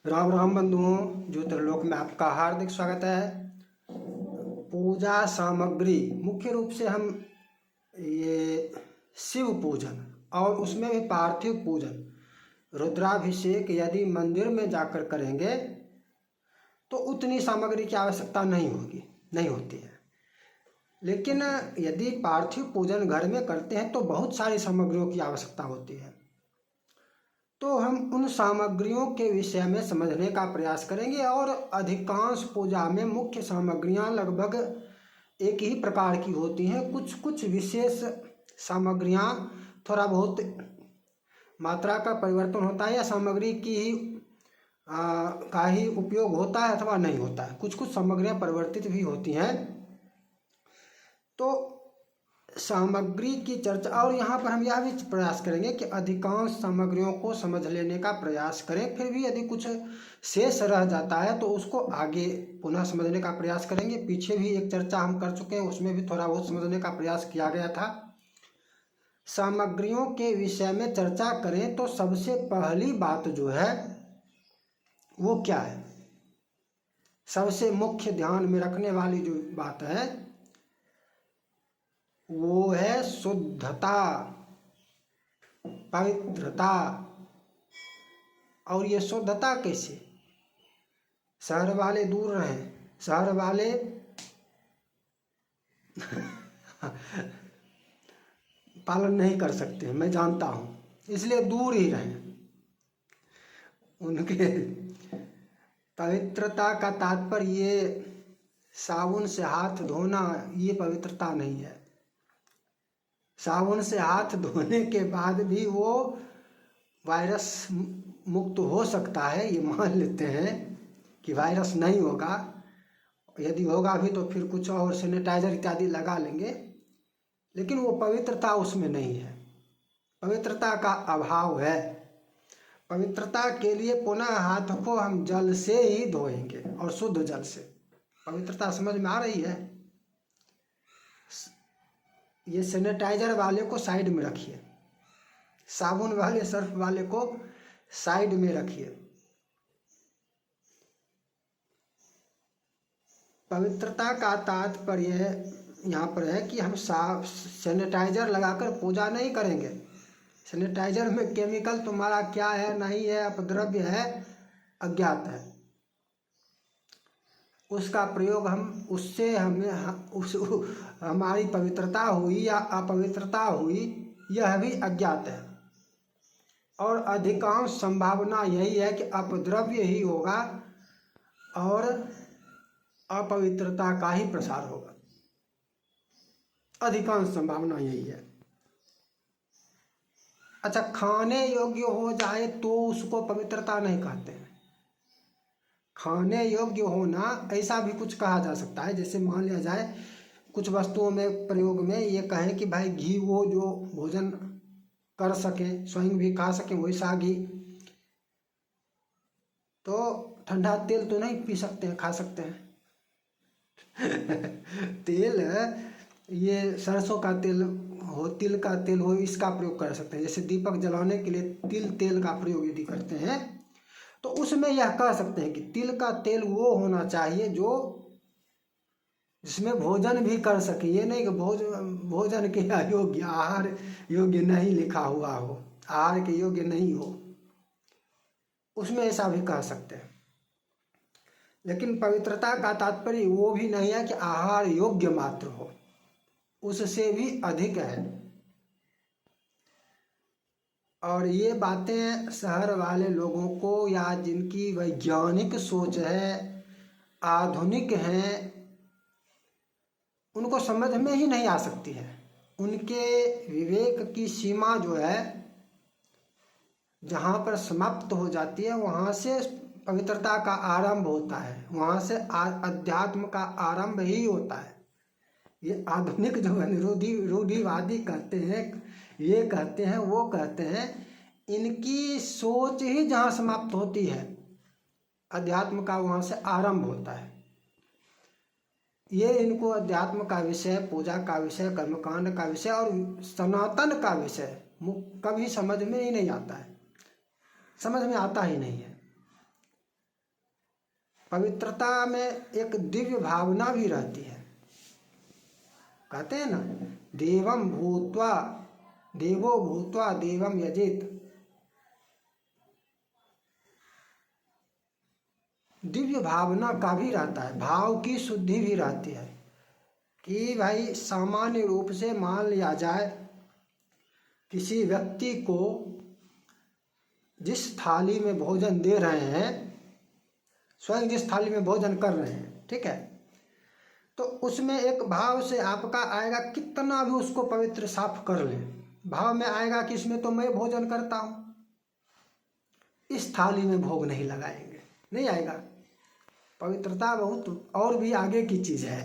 राम राम बंधुओं, ज्योतिर्लोक में आपका हार्दिक स्वागत है। पूजा सामग्री मुख्य रूप से हम ये शिव पूजन और उसमें भी पार्थिव पूजन, रुद्राभिषेक यदि मंदिर में जाकर करेंगे तो उतनी सामग्री की आवश्यकता नहीं होती है। लेकिन यदि पार्थिव पूजन घर में करते हैं तो बहुत सारी सामग्रियों की आवश्यकता होती है। तो हम उन सामग्रियों के विषय में समझने का प्रयास करेंगे और अधिकांश पूजा में मुख्य सामग्रियां लगभग एक ही प्रकार की होती हैं। कुछ विशेष सामग्रियां थोड़ा बहुत मात्रा का परिवर्तन होता है या सामग्री का ही उपयोग होता है अथवा नहीं होता है। कुछ सामग्रियां परिवर्तित भी होती हैं। तो सामग्री की चर्चा, और यहाँ पर हम यह भी प्रयास करेंगे कि अधिकांश सामग्रियों को समझ लेने का प्रयास करें। फिर भी यदि कुछ शेष रह जाता है तो उसको आगे पुनः समझने का प्रयास करेंगे। पीछे भी एक चर्चा हम कर चुके हैं, उसमें भी थोड़ा बहुत समझने का प्रयास किया गया था। सामग्रियों के विषय में चर्चा करें तो सबसे पहली बात जो है वो क्या है, सबसे मुख्य ध्यान में रखने वाली जो बात है वो है शुद्धता, पवित्रता। और ये शुद्धता कैसे? शहर वाले दूर रहें, शहर वाले पालन नहीं कर सकते, मैं जानता हूँ, इसलिए दूर ही रहें। उनके पवित्रता का तात्पर्य ये साबुन से हाथ धोना ये पवित्रता नहीं है। साबुन से हाथ धोने के बाद भी वो वायरस मुक्त हो सकता है, ये मान लेते हैं कि वायरस नहीं होगा। यदि होगा भी तो फिर कुछ और सैनिटाइजर इत्यादि लगा लेंगे, लेकिन वो पवित्रता उसमें नहीं है, पवित्रता का अभाव है। पवित्रता के लिए पुनः हाथ को हम जल से ही धोएंगे और शुद्ध जल से। पवित्रता समझ में आ रही है? ये सैनिटाइजर वाले को साइड में रखिए, साबुन वाले सर्फ वाले को साइड में रखिए। पवित्रता का तात्पर्य यहाँ पर है कि हम सैनिटाइजर लगाकर पूजा नहीं करेंगे। सैनिटाइजर में केमिकल तुम्हारा क्या है नहीं है, अपद्रव्य है, अज्ञात है, उसका प्रयोग उससे हमारी पवित्रता हुई या अपवित्रता हुई यह भी अज्ञात है। और अधिकांश संभावना यही है कि अपद्रव्य ही होगा और अपवित्रता का ही प्रसार होगा। अधिकांश संभावना यही है। अच्छा, खाने योग्य हो जाए तो उसको पवित्रता नहीं कहते हैं। खाने योग्य होना ऐसा भी कुछ कहा जा सकता है, जैसे मान लिया जाए कुछ वस्तुओं में प्रयोग में ये कहें कि भाई घी वो जो भोजन कर सके, स्वयं भी खा सके वैसा घी, तो ठंडा तेल तो नहीं पी सकते हैं, खा सकते हैं। तेल ये सरसों का तेल हो, तिल का तेल हो, इसका प्रयोग कर सकते हैं। जैसे दीपक जलाने के लिए तेल का प्रयोग यदि करते हैं तो उसमें यह कह सकते हैं कि तिल का तेल वो होना चाहिए जो जिसमें भोजन भी कर सके। ये नहीं कि भोजन के अयोग्य, आहार योग्य नहीं लिखा हुआ हो, आहार के योग्य नहीं हो, उसमें ऐसा भी कह सकते हैं। लेकिन पवित्रता का तात्पर्य वो भी नहीं है कि आहार योग्य मात्र हो, उससे भी अधिक है। और ये बातें शहर वाले लोगों को या जिनकी वैज्ञानिक सोच है, आधुनिक हैं, उनको समझ में ही नहीं आ सकती है। उनके विवेक की सीमा जो है जहाँ पर समाप्त हो जाती है वहाँ से पवित्रता का आरंभ होता है, वहाँ से अध्यात्म का आरंभ ही होता है। ये आधुनिक जो है रूढ़िवादी कहते हैं, ये कहते हैं वो कहते हैं, इनकी सोच ही जहाँ समाप्त होती है अध्यात्म का वहाँ से आरंभ होता है। ये इनको अध्यात्म का विषय, पूजा का विषय, कर्मकांड का विषय और सनातन का विषय कभी समझ में ही नहीं आता है, समझ में आता ही नहीं है। पवित्रता में एक दिव्य भावना भी रहती है। कहते हैं ना, देवो भूत्वा देवम यजेत। दिव्य भावना का भी रहता है, भाव की शुद्धि भी रहती है कि भाई सामान्य रूप से मान लिया जाए किसी व्यक्ति को जिस थाली में भोजन दे रहे हैं, स्वयं जिस थाली में भोजन कर रहे हैं, ठीक है, तो उसमें एक भाव से आपका आएगा, कितना भी उसको पवित्र साफ कर ले, भाव में आएगा कि इसमें तो मैं भोजन करता हूँ, इस थाली में भोग नहीं लगाएंगे, नहीं आएगा। पवित्रता बहुत और भी आगे की चीज़ है।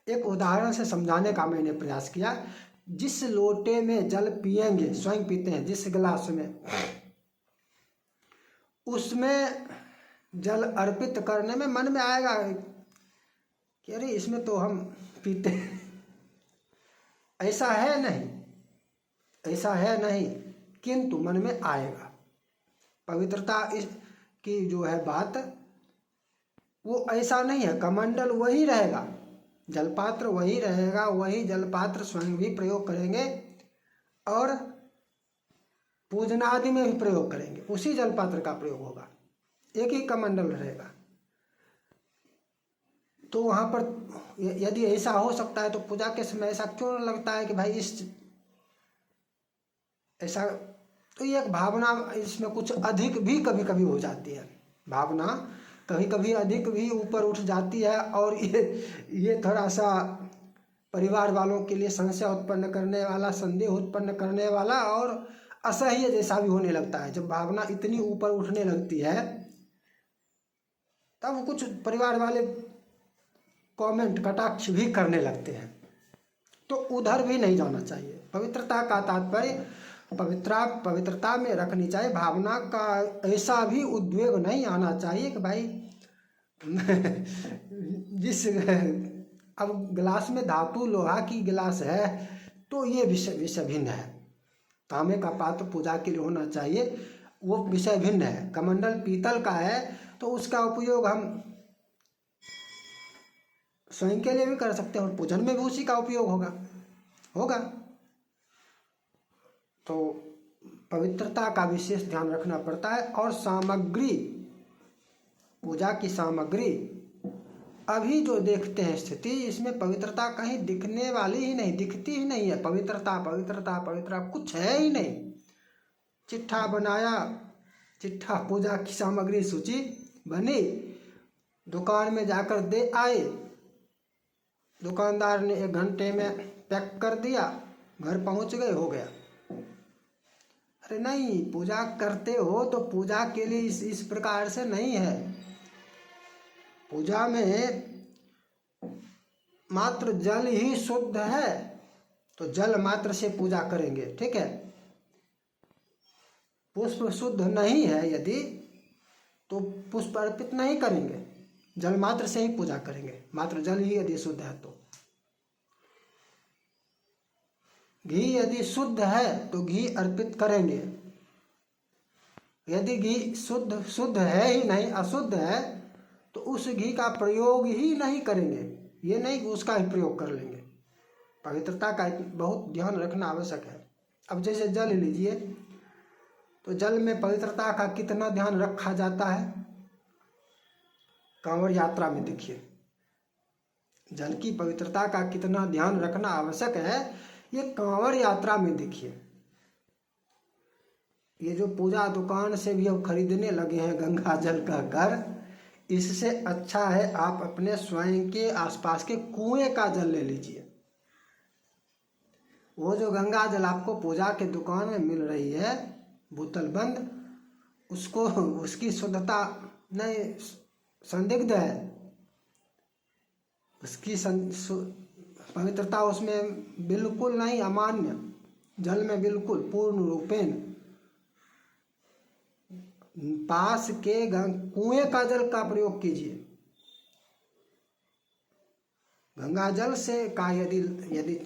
एक उदाहरण से समझाने का मैंने प्रयास किया। जिस लोटे में जल पिएंगे, स्वयं पीते हैं, जिस गिलास में, उसमें जल अर्पित करने में मन में आएगा कि अरे इसमें तो हम पीते हैं। ऐसा है नहीं, ऐसा है नहीं, किंतु मन में आएगा। पवित्रता इस की जो है बात, वो ऐसा नहीं है। कमंडल वही रहेगा, जलपात्र वही रहेगा, वही जलपात्र स्वयं भी प्रयोग करेंगे और पूजनादि में भी प्रयोग करेंगे, उसी जलपात्र का प्रयोग होगा, एक ही कमंडल रहेगा। तो वहाँ पर यदि ऐसा हो सकता है तो पूजा के समय ऐसा क्यों लगता है कि भाई इस ऐसा, तो ये एक भावना इसमें कुछ अधिक भी कभी कभी हो जाती है। भावना कभी कभी अधिक भी ऊपर उठ जाती है और ये थोड़ा सा परिवार वालों के लिए संशय उत्पन्न करने वाला, संदेह उत्पन्न करने वाला और असह्य जैसा भी होने लगता है। जब भावना इतनी ऊपर उठने लगती है तब कुछ परिवार वाले कमेंट, कटाक्ष भी करने लगते हैं, तो उधर भी नहीं जाना चाहिए। पवित्रता का तात्पर्य पवित्रता में रखनी चाहिए। भावना का ऐसा भी उद्वेग नहीं आना चाहिए कि भाई जिस अब गिलास में धातु लोहा की गिलास है तो ये विषय भिन्न है। तांबे का पात्र पूजा के लिए होना चाहिए, वो विषय भिन्न है। कमंडल पीतल का है तो उसका उपयोग हम स्वयं के लिए भी कर सकते हैं और पूजन में भी उसी का उपयोग होगा। तो पवित्रता का विशेष ध्यान रखना पड़ता है। और सामग्री, पूजा की सामग्री, अभी जो देखते हैं स्थिति, इसमें पवित्रता कहीं दिखने वाली ही नहीं, दिखती ही नहीं है। पवित्रता कुछ है ही नहीं। चिट्ठा बनाया, चिट्ठा पूजा की सामग्री सूची बनी, दुकान में जाकर दे आए, दुकानदार ने 1 घंटे में पैक कर दिया, घर पहुंच गए, हो गया। अरे नहीं, पूजा करते हो तो पूजा के लिए इस प्रकार से नहीं है। पूजा में मात्र जल ही शुद्ध है तो जल मात्र से पूजा करेंगे, ठीक है। पुष्प शुद्ध नहीं है यदि, तो पुष्प अर्पित नहीं करेंगे, जल मात्र से ही पूजा करेंगे, मात्र जल ही यदि शुद्ध है तो। घी यदि शुद्ध है तो घी अर्पित करेंगे। यदि घी शुद्ध है ही नहीं, अशुद्ध है, तो उस घी का प्रयोग ही नहीं करेंगे। ये नहीं कि उसका ही प्रयोग कर लेंगे। पवित्रता का बहुत ध्यान रखना आवश्यक है। अब जैसे जल लीजिए, तो जल में पवित्रता का कितना ध्यान रखा जाता है। कांवड़ यात्रा में देखिए, जल की पवित्रता का कितना ध्यान रखना आवश्यक है, ये कांवड़ यात्रा में देखिए। ये जो पूजा दुकान से भी अब खरीदने लगे हैं गंगा जल का घर, इससे अच्छा है आप अपने स्वयं के आसपास के कुएं का जल ले लीजिए। वो जो गंगा जल आपको पूजा के दुकान में मिल रही है बोतल बंद, उसको, उसकी शुद्धता नहीं, संदिग्ध है, उसकी पवित्रता उसमें बिल्कुल नहीं, अमान्य। जल में बिल्कुल पूर्ण रूपेण पास के कुएं का जल का प्रयोग कीजिए। गंगा जल से का यदि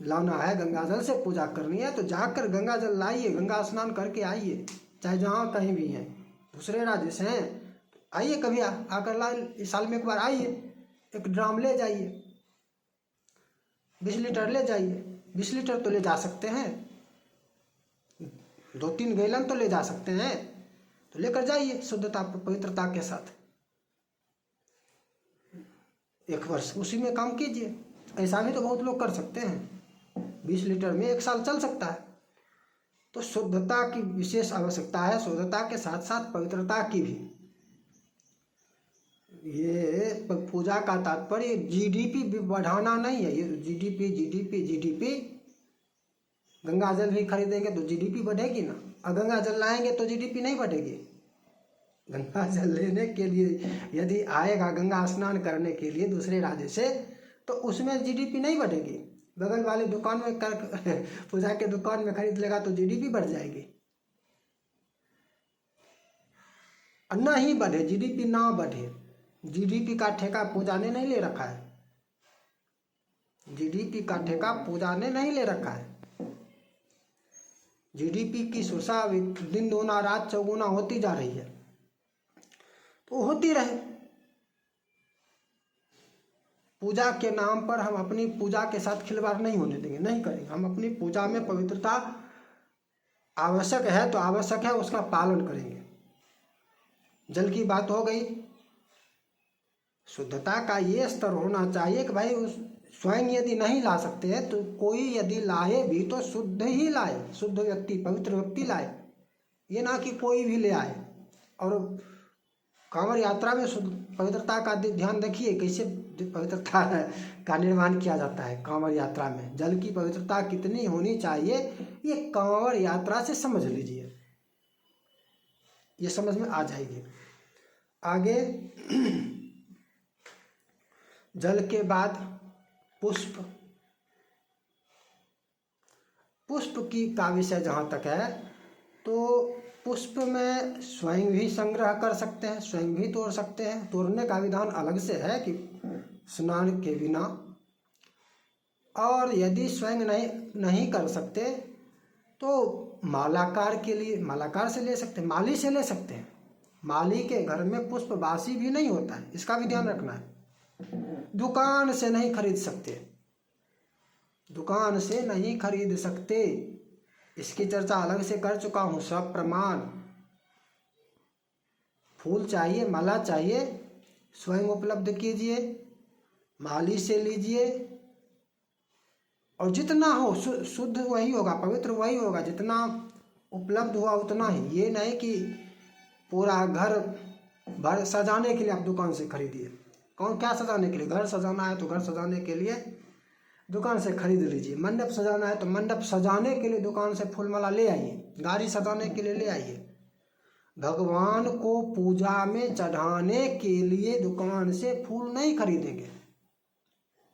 लाना है, गंगा जल से पूजा करनी है, तो जाकर गंगा जल लाइए, गंगा स्नान करके आइए, चाहे जहाँ कहीं भी हैं। दूसरे राज्य से हैं, आइए कभी आकर साल में एक बार आइए, एक ड्राम ले जाइए, 20 लीटर ले जाइए। 20 लीटर तो ले जा सकते हैं, 2-3 गैलन तो ले जा सकते हैं, तो लेकर जाइए शुद्धता पवित्रता के साथ। 1 वर्ष उसी में काम कीजिए। ऐसा भी तो बहुत लोग कर सकते हैं, 20 लीटर में 1 साल चल सकता है। तो शुद्धता की विशेष आवश्यकता है, शुद्धता के साथ साथ पवित्रता की भी। ये पूजा का तात्पर्य जीडीपी भी बढ़ाना नहीं है। ये जीडीपी गंगा जल भी खरीदेंगे तो जीडीपी बढ़ेगी ना, और गंगा जल लाएंगे तो जीडीपी नहीं बढ़ेगी। गंगा जल लेने के लिए यदि आएगा गंगा स्नान करने के लिए दूसरे राज्य से, तो उसमें जीडीपी नहीं बढ़ेगी। बगल वाली दुकान में पूजा के दुकान में खरीद लेगा तो जीडीपी बढ़ जाएगी। ना ही बढ़े, जीडीपी ना बढ़े। जीडीपी का ठेका पूजा ने नहीं ले रखा है, जीडीपी का ठेका पूजा ने नहीं ले रखा है। जीडीपी की सुरक्षा दिन दूना रात चौगुना होती जा रही है, तो होती रहे। पूजा के नाम पर हम अपनी पूजा के साथ खिलवाड़ नहीं होने देंगे, नहीं करेंगे। हम अपनी पूजा में पवित्रता आवश्यक है तो आवश्यक है, उसका पालन करेंगे। जल की बात हो गई, शुद्धता का ये स्तर होना चाहिए कि भाई उस स्वयं यदि नहीं ला सकते हैं तो कोई यदि लाए भी तो शुद्ध ही लाए, शुद्ध व्यक्ति, पवित्र व्यक्ति लाए। ये ना कि कोई भी ले आए। और कांवड़ यात्रा में शुद्ध पवित्रता का ध्यान रखिए, कैसे पवित्रता का निर्माण किया जाता है कांवड़ यात्रा में। जल की पवित्रता कितनी होनी चाहिए ये कांवड़ यात्रा से समझ लीजिए, ये समझ में आ जाएगी। आगे जल के बाद पुष्प, पुष्प की का विषय जहाँ तक है तो पुष्प में स्वयं भी संग्रह कर सकते हैं, स्वयं भी तोड़ सकते हैं। तोड़ने का विधान अलग से है कि स्नान के बिना। और यदि स्वयं नहीं कर सकते तो मालाकार के लिए, मालाकार से ले सकते हैं, माली से ले सकते हैं। माली के घर में पुष्प बासी भी नहीं होता है, इसका भी ध्यान रखना है। दुकान से नहीं खरीद सकते, दुकान से नहीं खरीद सकते, इसकी चर्चा अलग से कर चुका हूँ। सब प्रमाण, फूल चाहिए, माला चाहिए, स्वयं उपलब्ध कीजिए, माली से लीजिए। और जितना हो शुद्ध वही होगा, पवित्र वही होगा, जितना उपलब्ध हुआ उतना ही। ये नहीं कि पूरा घर भर सजाने के लिए आप दुकान से खरीदिए। कौन क्या सजाने के लिए? घर सजाना है तो घर सजाने के लिए दुकान से खरीद लीजिए। मंडप सजाना है तो मंडप सजाने के लिए दुकान से फूल माला ले आइए, गाड़ी सजाने के लिए ले आइए। भगवान को पूजा में चढ़ाने के लिए दुकान से फूल नहीं खरीदेंगे।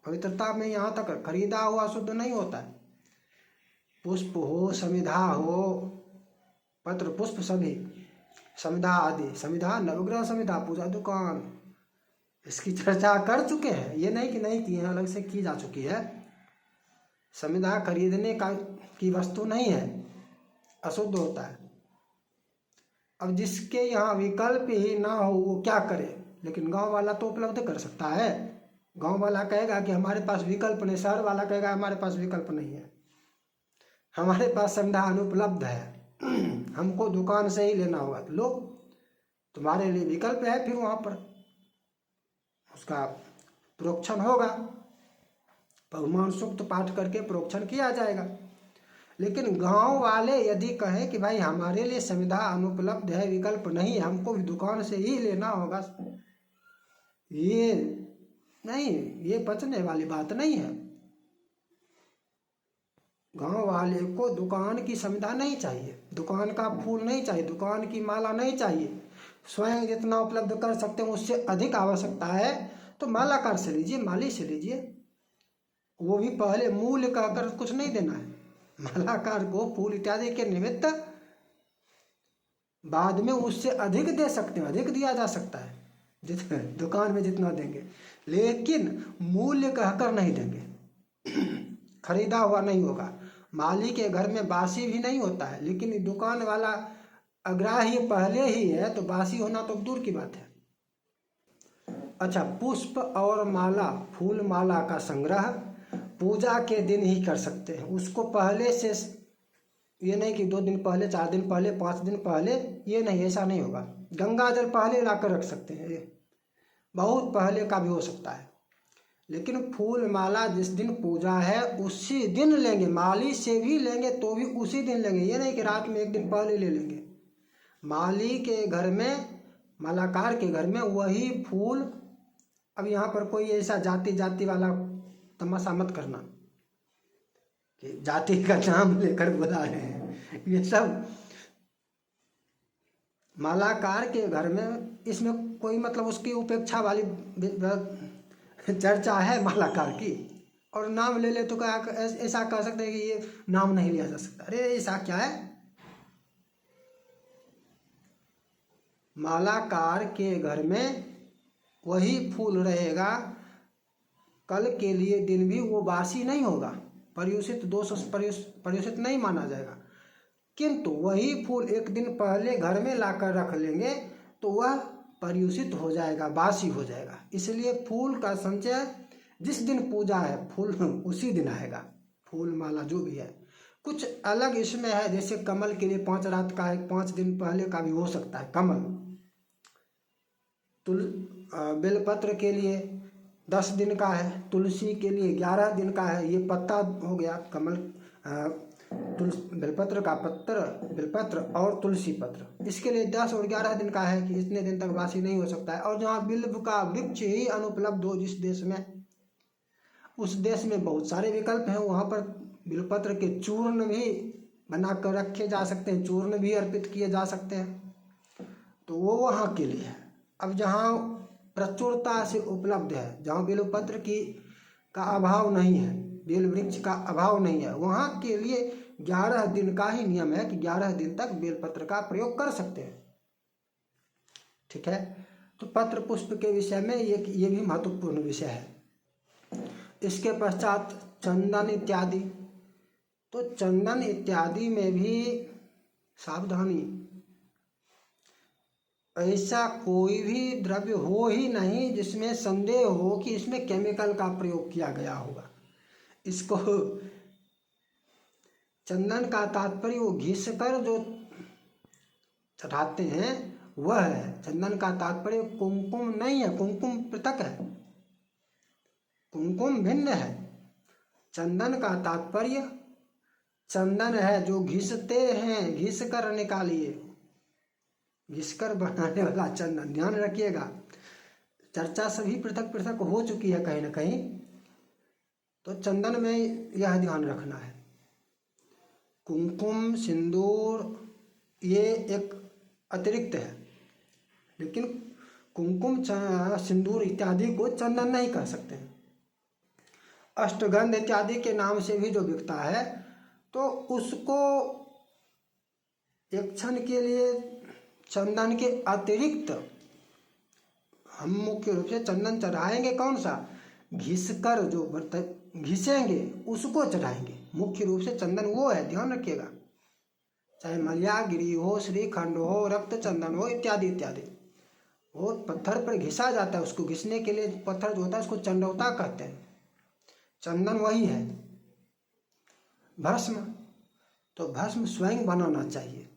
पवित्रता में यहाँ तक खरीदा हुआ शुद्ध नहीं होता है। पुष्प हो, समिधा हो, पत्र पुष्प सभी, समिधा आदि, समिधा नवग्रह समिधा, पूजा दुकान, इसकी चर्चा कर चुके हैं। ये नहीं कि नहीं की है, अलग से की जा चुकी है। समिधा खरीदने की वस्तु नहीं है, अशुद्ध होता है। अब जिसके यहाँ विकल्प ही ना हो वो क्या करे? लेकिन गांव वाला तो उपलब्ध कर सकता है। गांव वाला कहेगा कि हमारे पास विकल्प नहीं, शहर वाला कहेगा हमारे पास विकल्प नहीं है, हमारे पास समिधा अनुपलब्ध है, हमको दुकान से ही लेना होगा। लो, तुम्हारे लिए विकल्प है, फिर वहाँ पर उसका प्रोक्षण होगा, भगवान सूक्त पाठ करके प्रोक्षण किया जाएगा। लेकिन गांव वाले यदि कहें कि भाई हमारे लिए समिधा अनुपलब्ध है, विकल्प नहीं है, हमको भी दुकान से ही लेना होगा, ये नहीं, ये पचने वाली बात नहीं है। गांव वाले को दुकान की समिधा नहीं चाहिए, दुकान का फूल नहीं चाहिए, दुकान की माला नहीं चाहिए। स्वयं जितना उपलब्ध कर सकते हैं उससे अधिक आवश्यकता है तो मालाकार से लीजिए, माली से लीजिए। वो भी पहले मूल्य कहकर कुछ नहीं देना है। मालाकार को फूल इत्यादि के निमित्त बाद में उससे अधिक दे सकते हैं, अधिक दिया जा सकता है, जितना दुकान में जितना देंगे, लेकिन मूल्य कहकर नहीं देंगे। खरीदा हुआ नहीं होगा। माली के घर में बासी भी नहीं होता है, लेकिन दुकान वाला अग्राह्य पहले ही है तो बासी होना तो दूर की बात है। अच्छा, पुष्प और माला, फूल माला का संग्रह पूजा के दिन ही कर सकते हैं। उसको पहले से, ये नहीं कि 2 दिन पहले, 4 दिन पहले, 5 दिन पहले, ये नहीं, ऐसा नहीं होगा। गंगा जल पहले लाकर रख सकते हैं, ये बहुत पहले का भी हो सकता है। लेकिन फूल माला जिस दिन पूजा है उसी दिन लेंगे, माली से भी लेंगे तो भी उसी दिन लेंगे। ये नहीं कि रात में 1 दिन पहले ले लेंगे। माली के घर में, मालाकार के घर में वही फूल। अब यहाँ पर कोई ऐसा जाति वाला तमाशा मत करना कि जाति का नाम लेकर बुला रहे हैं, ये सब मालाकार के घर में, इसमें कोई मतलब उसकी उपेक्षा वाली चर्चा है मालाकार की। और नाम ले ले तो क्या ऐसा कह सकते हैं कि ये नाम नहीं लिया जा सकता। अरे ऐसा क्या है, मालाकार के घर में वही फूल रहेगा, कल के लिए दिन भी वो बासी नहीं होगा, पर्युषित, दोष पर्युषित नहीं माना जाएगा। किंतु वही फूल 1 दिन पहले घर में लाकर रख लेंगे तो वह पर्युषित हो जाएगा, बासी हो जाएगा। इसलिए फूल का संचय जिस दिन पूजा है, फूल उसी दिन आएगा। फूल माला जो भी है, कुछ अलग इसमें है। जैसे कमल के लिए 5 रात का है, 5 दिन पहले का भी हो सकता है कमल। बेलपत्र के लिए 10 दिन का है, तुलसी के लिए 11 दिन का है। ये पत्ता हो गया कमल, बेलपत्र का पत्र, बेलपत्र और तुलसी पत्र, इसके लिए 10 और 11 दिन का है कि इतने दिन तक बासी नहीं हो सकता है। और जहाँ बिल्व का वृक्ष ही अनुपलब्ध हो जिस देश में, उस देश में बहुत सारे विकल्प हैं। वहाँ पर बिल्वपत्र के चूर्ण भी बना कर रखे जा सकते हैं, चूर्ण भी अर्पित किए जा सकते हैं, तो वो वहाँ के लिए है। अब जहाँ प्रचुरता से उपलब्ध है, जहाँ बेलपत्र का अभाव नहीं है, बेल वृक्ष का अभाव नहीं है, वहाँ के लिए 11 दिन का ही नियम है कि 11 दिन तक बेलपत्र का प्रयोग कर सकते हैं। ठीक है, तो पत्र पुष्प के विषय में ये भी महत्वपूर्ण विषय है। इसके पश्चात चंदन इत्यादि, तो चंदन इत्यादि में भी सावधानी, ऐसा कोई भी द्रव्य हो ही नहीं जिसमें संदेह हो कि इसमें केमिकल का प्रयोग किया गया होगा। इसको चंदन का तात्पर्य वो घिस कर जो चढ़ाते हैं वह है। चंदन का तात्पर्य कुमकुम नहीं है, कुमकुम पृथक है, कुमकुम भिन्न है। चंदन का तात्पर्य चंदन है जो घिसते हैं, घिस कर निकालिए, घिसकर बनाने वाला चंदन। ध्यान रखिएगा, चर्चा सभी पृथक पृथक हो चुकी है कहीं ना कहीं, तो चंदन में यह ध्यान रखना है। कुमकुम, सिंदूर ये एक अतिरिक्त है, लेकिन कुमकुम, सिंदूर इत्यादि को चंदन नहीं कह सकते हैं। अष्टगंध इत्यादि के नाम से भी जो बिकता है तो उसको एक क्षण के लिए चंदन के अतिरिक्त हम मुख्य रूप से चंदन चढ़ाएंगे कौन सा, घिसकर जो घिसेंगे उसको चढ़ाएंगे। मुख्य रूप से चंदन वो है, ध्यान रखिएगा, चाहे मलयागिरी हो, श्रीखंड हो, रक्त चंदन हो, इत्यादि इत्यादि। वो पत्थर पर घिसा जाता है, उसको घिसने के लिए पत्थर जो होता है उसको चंडौता कहते हैं। चंदन वही है। भस्म, तो भस्म स्वयं बनाना चाहिए,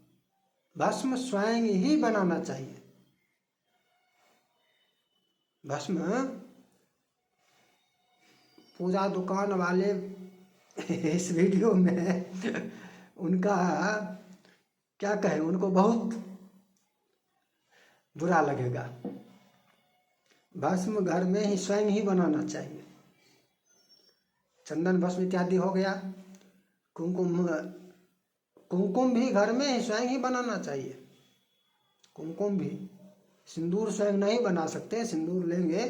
भस्म स्वयं ही बनाना चाहिए। भस्म पूजा दुकान वाले इस वीडियो में उनका क्या कहें, उनको बहुत बुरा लगेगा। भस्म घर में ही स्वयं ही बनाना चाहिए। चंदन भस्म इत्यादि हो गया। कुमकुम, कुमकुम भी घर में ही स्वयं ही बनाना चाहिए। कुमकुम भी, सिंदूर स्वयं नहीं बना सकते, सिंदूर लेंगे,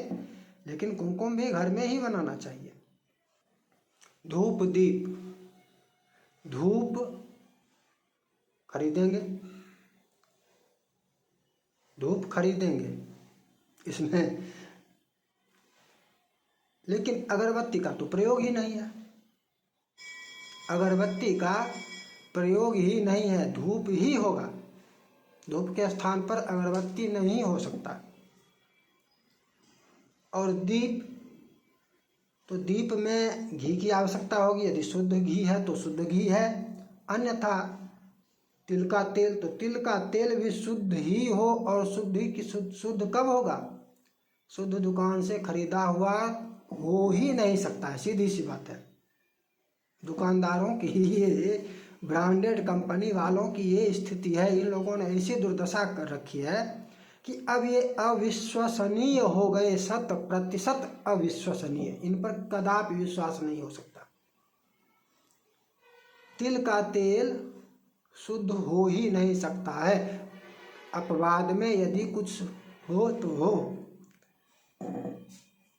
लेकिन कुमकुम भी घर में ही बनाना चाहिए। धूप दीप, धूप खरीदेंगे, धूप खरीदेंगे इसमें, लेकिन अगरबत्ती का तो प्रयोग ही नहीं है, अगरबत्ती का प्रयोग ही नहीं है, धूप ही होगा। धूप के स्थान पर अगरबत्ती नहीं हो सकता। और दीप, तो दीप में घी की आवश्यकता होगी, यदि शुद्ध घी है तो शुद्ध घी है, अन्यथा तिल का तेल, तो तिल का तेल भी शुद्ध ही हो, और शुद्ध ही की शुद्ध कब होगा? शुद्ध दुकान से खरीदा हुआ हो ही नहीं सकता है, सीधी सी बात है। दुकानदारों की ये, ब्रांडेड कंपनी वालों की ये स्थिति है, इन लोगों ने ऐसी दुर्दशा कर रखी है कि अब ये अविश्वसनीय हो गए, 100% अविश्वसनीय, इन पर कदापि विश्वास नहीं हो सकता। तिल का तेल शुद्ध हो ही नहीं सकता है, अपवाद में यदि कुछ हो तो हो।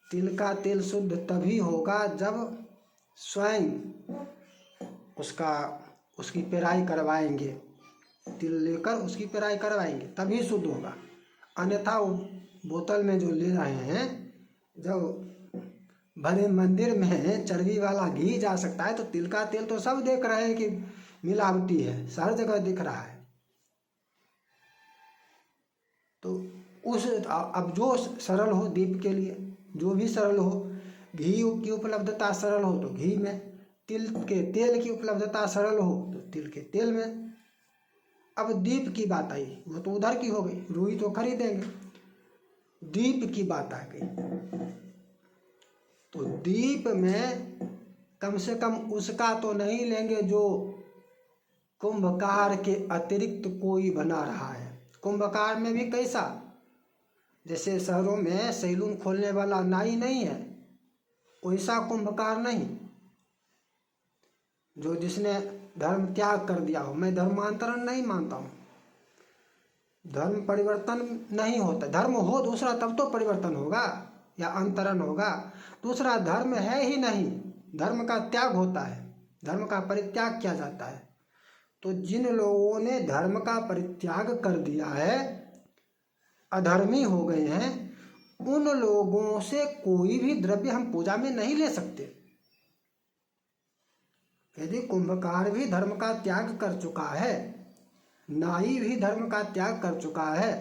तिल का तेल शुद्ध तभी होगा जब स्वयं उसकी पेराई करवाएंगे, तिल लेकर उसकी पेराई करवाएंगे तभी शुद्ध होगा, अन्यथा वो बोतल में जो ले रहे हैं, जब भले मंदिर में चर्बी वाला घी जा सकता है, तो तिल का तेल तो सब देख रहे हैं कि मिलावटी है, हर जगह दिख रहा है। तो अब जो सरल हो दीप के लिए, जो भी सरल हो, घी की उपलब्धता सरल हो तो घी में, तिल के तेल की उपलब्धता सरल हो तो तिल के तेल में। अब दीप की बात आई, वो तो उधर की हो गई, रुई तो खरीदेंगे। दीप की बात आ गई, तो दीप में कम से कम उसका तो नहीं लेंगे जो कुंभकार के अतिरिक्त कोई बना रहा है। कुंभकार में भी कैसा, जैसे शहरों में सैलून खोलने वाला नाई नहीं है, वैसा कुंभकार नहीं, जो जिसने धर्म त्याग कर दिया हो। मैं धर्मांतरण नहीं मानता हूँ, धर्म परिवर्तन नहीं होता, धर्म हो दूसरा तब तो परिवर्तन होगा या अंतरण होगा, दूसरा धर्म है ही नहीं, धर्म का त्याग होता है, धर्म का परित्याग किया जाता है। तो जिन लोगों ने धर्म का परित्याग कर दिया है, अधर्मी हो गए हैं, उन लोगों से कोई भी द्रव्य हम पूजा में नहीं ले सकते। यदि कुंभकार भी धर्म का त्याग कर चुका है, नाई भी धर्म का त्याग कर चुका है,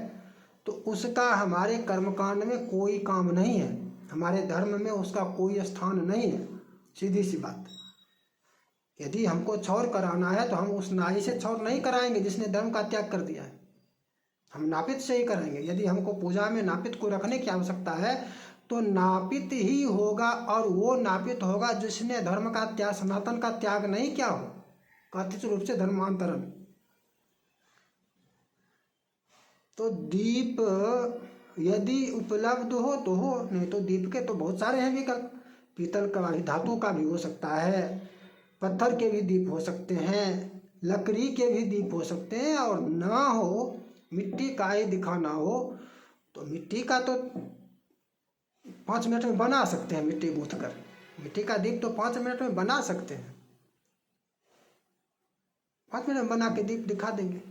तो उसका हमारे कर्मकांड में कोई काम नहीं है, हमारे धर्म में उसका कोई स्थान नहीं है, सीधी सी बात। यदि हमको क्षौर कराना है तो हम उस नाई से क्षौर नहीं कराएंगे जिसने धर्म का त्याग कर दिया है, हम नापित से ही कराएंगे। यदि हमको पूजा में नापित को रखने की आवश्यकता है तो नापित ही होगा, और वो नापित होगा जिसने धर्म का त्याग, सनातन का त्याग नहीं किया हो, कथित रूप से धर्मांतरण। तो दीप यदि उपलब्ध हो तो हो, नहीं तो दीप के तो बहुत सारे हैं विकल्प, पीतल का भी, धातु का भी हो सकता है, पत्थर के भी दीप हो सकते हैं, लकड़ी के भी दीप हो सकते हैं, और ना हो मिट्टी का ही दिखाना हो तो मिट्टी का तो 5 मिनट में बना सकते हैं, मिट्टी गूंथ कर मिट्टी का दीप तो 5 मिनट में बना सकते हैं, 5 मिनट में बना के दीप दिखा देंगे।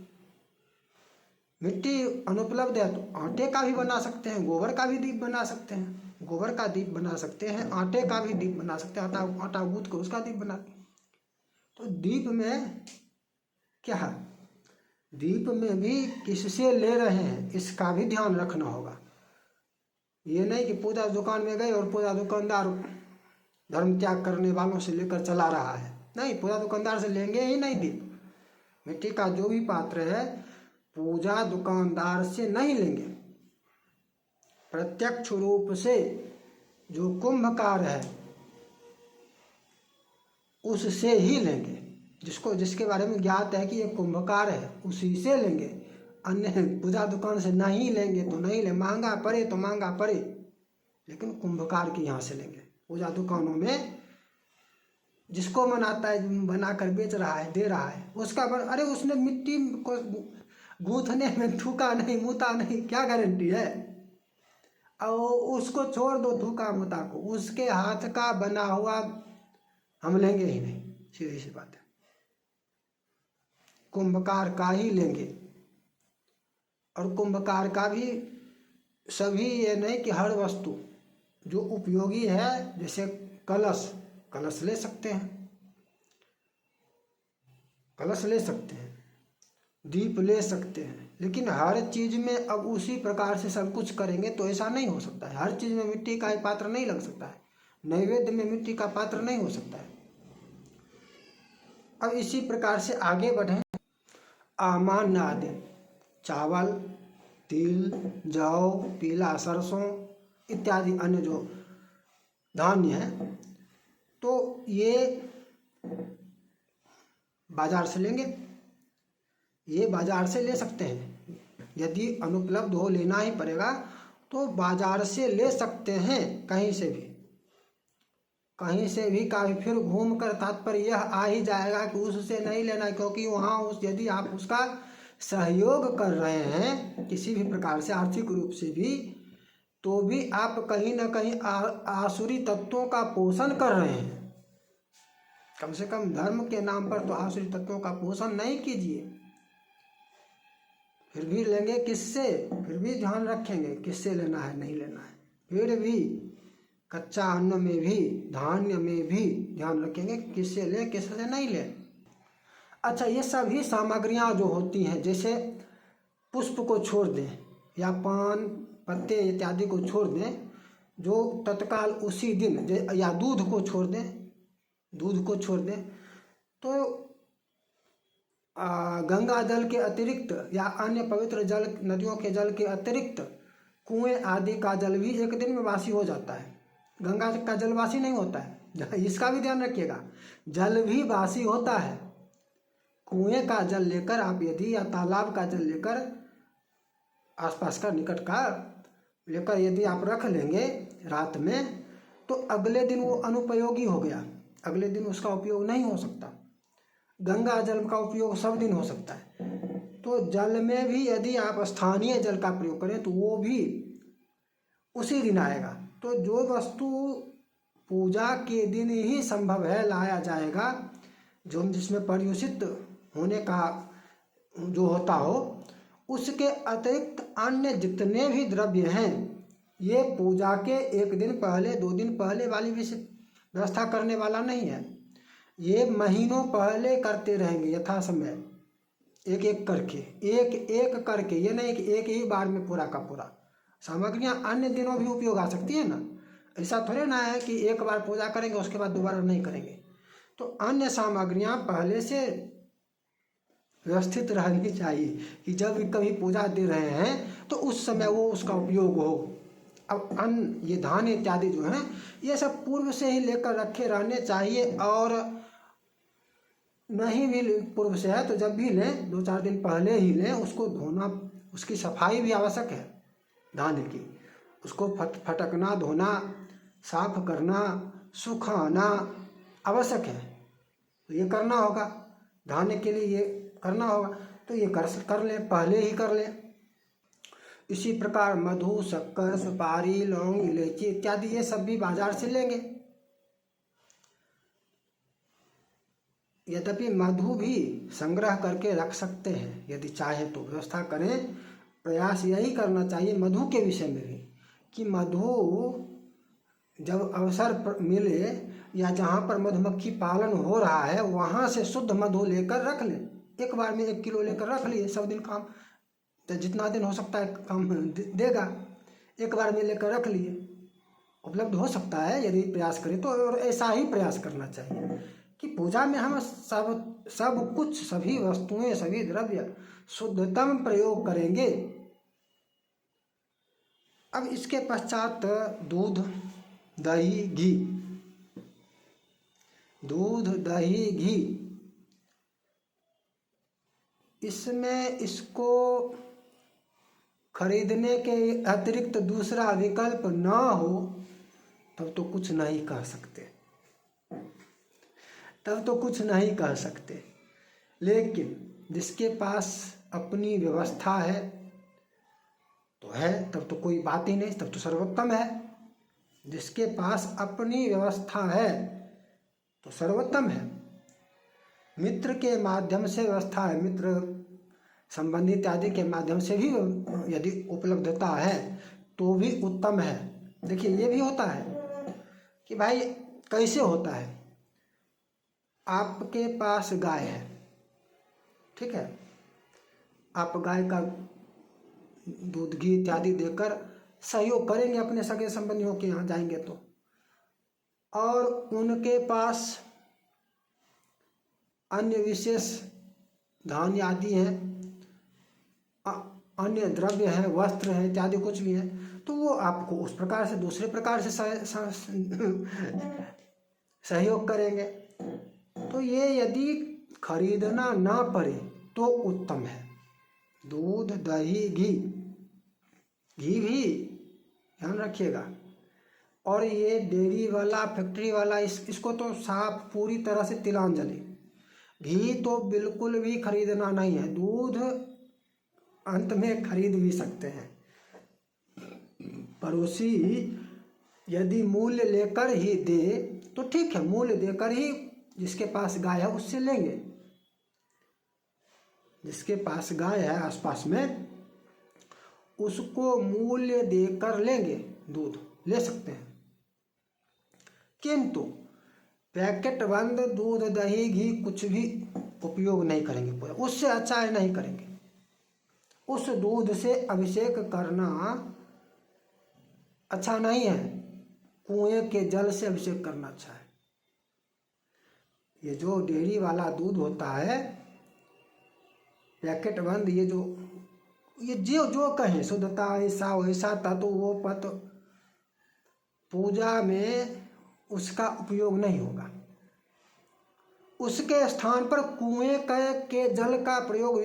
मिट्टी अनुपलब्ध है तो आटे का भी बना सकते हैं, गोबर का भी दीप बना सकते हैं, गोबर का दीप बना सकते हैं, आटे का भी दीप बना सकते हैं, आटा गूंथ कर उसका दीप बना। तो दीप में क्या है, दीप में भी किससे ले रहे हैं इसका भी ध्यान रखना होगा। ये नहीं कि पूजा दुकान में गए और पूजा दुकानदार धर्म त्याग करने वालों से लेकर चला रहा है, नहीं, पूजा दुकानदार से लेंगे ही नहीं दीप। मिट्टी का जो भी पात्र है पूजा दुकानदार से नहीं लेंगे, प्रत्यक्ष रूप से जो कुंभकार है उससे ही लेंगे, जिसके बारे में ज्ञात है कि ये कुंभकार है उसी से लेंगे, अन्य पूजा दुकान से नहीं लेंगे तो नहीं ले, महंगा पड़े तो महंगा पड़े, लेकिन कुंभकार के यहाँ से लेंगे। पूजा दुकानों में जिसको मनाता है, बनाकर बेच रहा है, दे रहा है, उसका अरे उसने मिट्टी को गूंथने में थूका नहीं, मुता नहीं, क्या गारंटी है? और उसको छोड़ दो थूका मुता को, उसके हाथ का बना हुआ हम लेंगे ही नहीं, सीधी सी बात है, कुंभकार का ही लेंगे। और कुंभकार का भी सभी, ये नहीं कि हर वस्तु जो उपयोगी है, जैसे कलश ले सकते हैं, कलश ले सकते हैं, दीप ले सकते हैं, लेकिन हर चीज़ में अब उसी प्रकार से सब कुछ करेंगे तो ऐसा नहीं हो सकता है। हर चीज़ में मिट्टी का ही पात्र नहीं लग सकता है, नैवेद्य में मिट्टी का पात्र नहीं हो सकता है। अब इसी प्रकार से आगे बढ़ें। आमान्य आदि चावल, तिल, जौ, पीला सरसों इत्यादि अन्य जो धान्य है तो ये बाजार से लेंगे, ये बाजार से ले सकते हैं। यदि अनुपलब्ध हो, लेना ही पड़ेगा तो बाजार से ले सकते हैं, कहीं से भी, कहीं से भी काफ़ी। फिर घूम कर तात्पर्य यह आ ही जाएगा कि उससे नहीं लेना, क्योंकि वहाँ यदि आप उसका सहयोग कर रहे हैं किसी भी प्रकार से, आर्थिक रूप से भी, तो भी आप कहीं ना कहीं आसुरी तत्वों का पोषण कर रहे हैं। कम से कम धर्म के नाम पर तो आसुरी तत्वों का पोषण नहीं कीजिए। फिर भी लेंगे किससे, फिर भी ध्यान रखेंगे किससे लेना है, नहीं लेना है। फिर भी कच्चा अन्न में भी, धान्य में भी ध्यान रखेंगे किससे लें, किससे नहीं लें। अच्छा, ये सभी सामग्रियां जो होती हैं, जैसे पुष्प को छोड़ दें या पान पत्ते इत्यादि को छोड़ दें, जो तत्काल उसी दिन, या दूध को छोड़ दें, दूध को छोड़ दें, तो गंगा जल के अतिरिक्त या अन्य पवित्र जल, नदियों के जल के अतिरिक्त कुएं आदि का जल भी एक दिन में वासी हो जाता है। गंगा का जल वासी नहीं होता है, इसका भी ध्यान रखिएगा। जल भी वासी होता है। कुएं का जल लेकर आप यदि, या तालाब का जल लेकर, आसपास का, निकट का लेकर यदि आप रख लेंगे रात में, तो अगले दिन वो अनुपयोगी हो गया, अगले दिन उसका उपयोग नहीं हो सकता। गंगा जल का उपयोग सब दिन हो सकता है। तो जल में भी यदि आप स्थानीय जल का प्रयोग करें तो वो भी उसी दिन आएगा। तो जो वस्तु पूजा के दिन ही संभव है लाया जाएगा, जो जिसमें पर्युषित होने का जो होता हो, उसके अतिरिक्त अन्य जितने भी द्रव्य हैं, ये पूजा के एक दिन पहले, 2 दिन पहले वाली व्यवस्था करने वाला नहीं है। ये महीनों पहले करते रहेंगे यथा समय, एक एक करके, एक एक करके। ये नहीं कि एक ही बार में पूरा का पूरा। सामग्रियां अन्य दिनों भी उपयोग आ सकती है ना, ऐसा थोड़े ना है कि एक बार पूजा करेंगे उसके बाद दोबारा नहीं करेंगे। तो अन्य सामग्रियां पहले से व्यवस्थित रहनी चाहिए कि जब भी कभी पूजा दे रहे हैं तो उस समय वो उसका उपयोग हो। अब अन्न, ये धान इत्यादि जो हैं, ये सब पूर्व से ही लेकर रखे रहने चाहिए। और नहीं भी पूर्व से है तो जब भी लें, 2-4 दिन पहले ही लें। उसको धोना, उसकी सफाई भी आवश्यक है धान की। उसको फटकना, धोना, साफ करना, सुखाना आवश्यक है। तो ये करना होगा, धान के लिए ये करना होगा, तो ये कर लें, पहले ही कर लें। इसी प्रकार मधु, शक्कर, सुपारी, लौंग, इलायची इत्यादि ये सब भी बाजार से लेंगे। यद्यपि मधु भी संग्रह करके रख सकते हैं, यदि चाहे तो व्यवस्था करें। प्रयास यही करना चाहिए मधु के विषय में भी, कि मधु जब अवसर मिले या जहाँ पर मधुमक्खी पालन हो रहा है वहाँ से शुद्ध मधु लेकर रख लें। एक बार में 1 किलो लेकर रख लिए, सब दिन काम, तो जितना दिन हो सकता है काम देगा। एक बार में लेकर रख लिए, उपलब्ध हो सकता है यदि प्रयास करें तो। और ऐसा ही प्रयास करना चाहिए कि पूजा में हम सब कुछ, सभी वस्तुएं, सभी द्रव्य शुद्धतम प्रयोग करेंगे। अब इसके पश्चात दूध, दही, घी। दूध, दही, घी, इसमें इसको खरीदने के अतिरिक्त दूसरा विकल्प ना हो तब तो कुछ नहीं कह सकते, तब तो कुछ नहीं कह सकते। लेकिन जिसके पास अपनी व्यवस्था है तो है, तब तो कोई बात ही नहीं, तब तो सर्वोत्तम है। जिसके पास अपनी व्यवस्था है तो सर्वोत्तम है। मित्र के माध्यम से व्यवस्था है, मित्र संबंधी इत्यादि के माध्यम से भी यदि उपलब्धता है तो भी उत्तम है। देखिए, ये भी होता है कि भाई कैसे होता है, आपके पास गाय है, ठीक है, आप गाय का दूध, घी इत्यादि देकर सहयोग करेंगे अपने सगे संबंधियों के यहाँ जाएंगे तो। और उनके पास अन्य विशेष धान्य आदि हैं, अन्य द्रव्य है, वस्त्र है इत्यादि कुछ भी है, तो वो आपको उस प्रकार से दूसरे प्रकार से सहयोग करेंगे। तो ये यदि खरीदना ना पड़े तो उत्तम है। दूध, दही, घी भी ध्यान रखिएगा। और ये डेयरी वाला, फैक्ट्री वाला, इसको तो साफ पूरी तरह से तिलांजलि। घी तो बिल्कुल भी खरीदना नहीं है। दूध अंत में खरीद भी सकते हैं, पड़ोसी यदि मूल्य लेकर ही दे तो ठीक है, मूल्य देकर ही जिसके पास गाय है उससे लेंगे। जिसके पास गाय है आसपास में, उसको मूल्य देकर लेंगे, दूध ले सकते हैं। किंतु पैकेट बंद दूध, दही, घी कुछ भी उपयोग नहीं करेंगे, पूरा उससे अच्छा नहीं करेंगे। उस दूध से अभिषेक करना अच्छा नहीं है, कुएं के जल से अभिषेक करना अच्छा है। ये जो डेयरी वाला दूध होता है पैकेट बंद, ये जो कहें शुद्धता ऐसा वैसा था, तो वो पत पूजा में उसका उपयोग नहीं होगा। उसके स्थान पर कुएं के जल का प्रयोग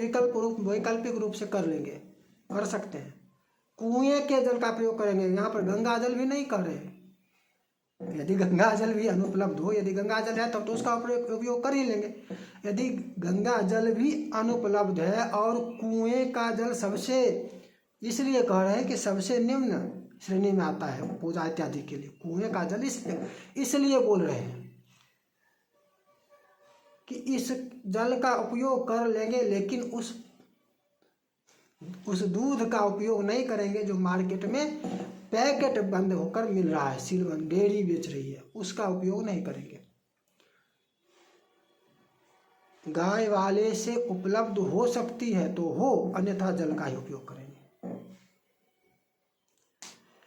वैकल्पिक रूप से कर सकते हैं। कुएं के जल का प्रयोग करेंगे, यहाँ पर गंगा जल भी नहीं कर रहे हैं। यदि गंगा जल भी अनुपलब्ध हो, यदि गंगा जल है तब तो उसका उपयोग कर ही लेंगे। यदि गंगा जल भी अनुपलब्ध है और कुएं का जल सबसे, इसलिए कह रहे हैं कि सबसे निम्न श्रेणी में आता है पूजा इत्यादि के लिए, कुएं का जल इसलिए बोल रहे हैं कि इस जल का उपयोग कर लेंगे, लेकिन उस दूध का उपयोग नहीं करेंगे जो मार्केट में पैकेट बंद होकर मिल रहा है, सीलबंद डेयरी बेच रही है, उसका उपयोग नहीं करेंगे। गाय वाले से उपलब्ध हो सकती है तो हो, अन्यथा जल का ही उपयोग करेंगे।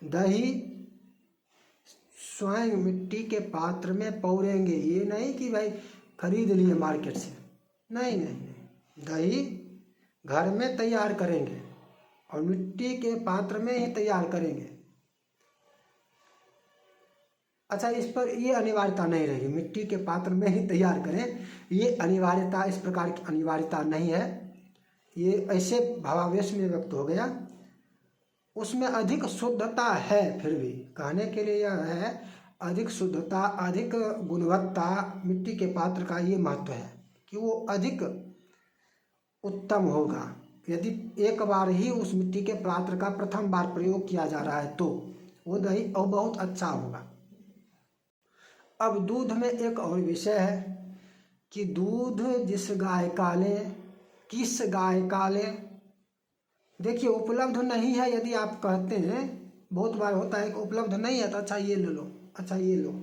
दही स्वयं मिट्टी के पात्र में पौरेंगे, ये नहीं कि भाई खरीद लिए मार्केट से, नहीं। दही घर में तैयार करेंगे और मिट्टी के पात्र में ही तैयार करेंगे। अच्छा, इस पर ये अनिवार्यता नहीं रहेगी मिट्टी के पात्र में ही तैयार करें, ये अनिवार्यता, इस प्रकार की अनिवार्यता नहीं है। ये ऐसे भावावेश में व्यक्त हो गया, उसमें अधिक शुद्धता है। फिर भी कहने के लिए यह है, अधिक शुद्धता, अधिक गुणवत्ता मिट्टी के पात्र का ये महत्व है कि वो अधिक उत्तम होगा। यदि एक बार ही उस मिट्टी के पात्र का प्रथम बार प्रयोग किया जा रहा है तो वो दही और बहुत अच्छा होगा। अब दूध में एक और विषय है कि दूध जिस गाय का लें, किस गाय का लें। देखिए, उपलब्ध नहीं है यदि आप कहते हैं, बहुत बार होता है कि उपलब्ध नहीं है तो अच्छा ये ले लो, अच्छा ये लो।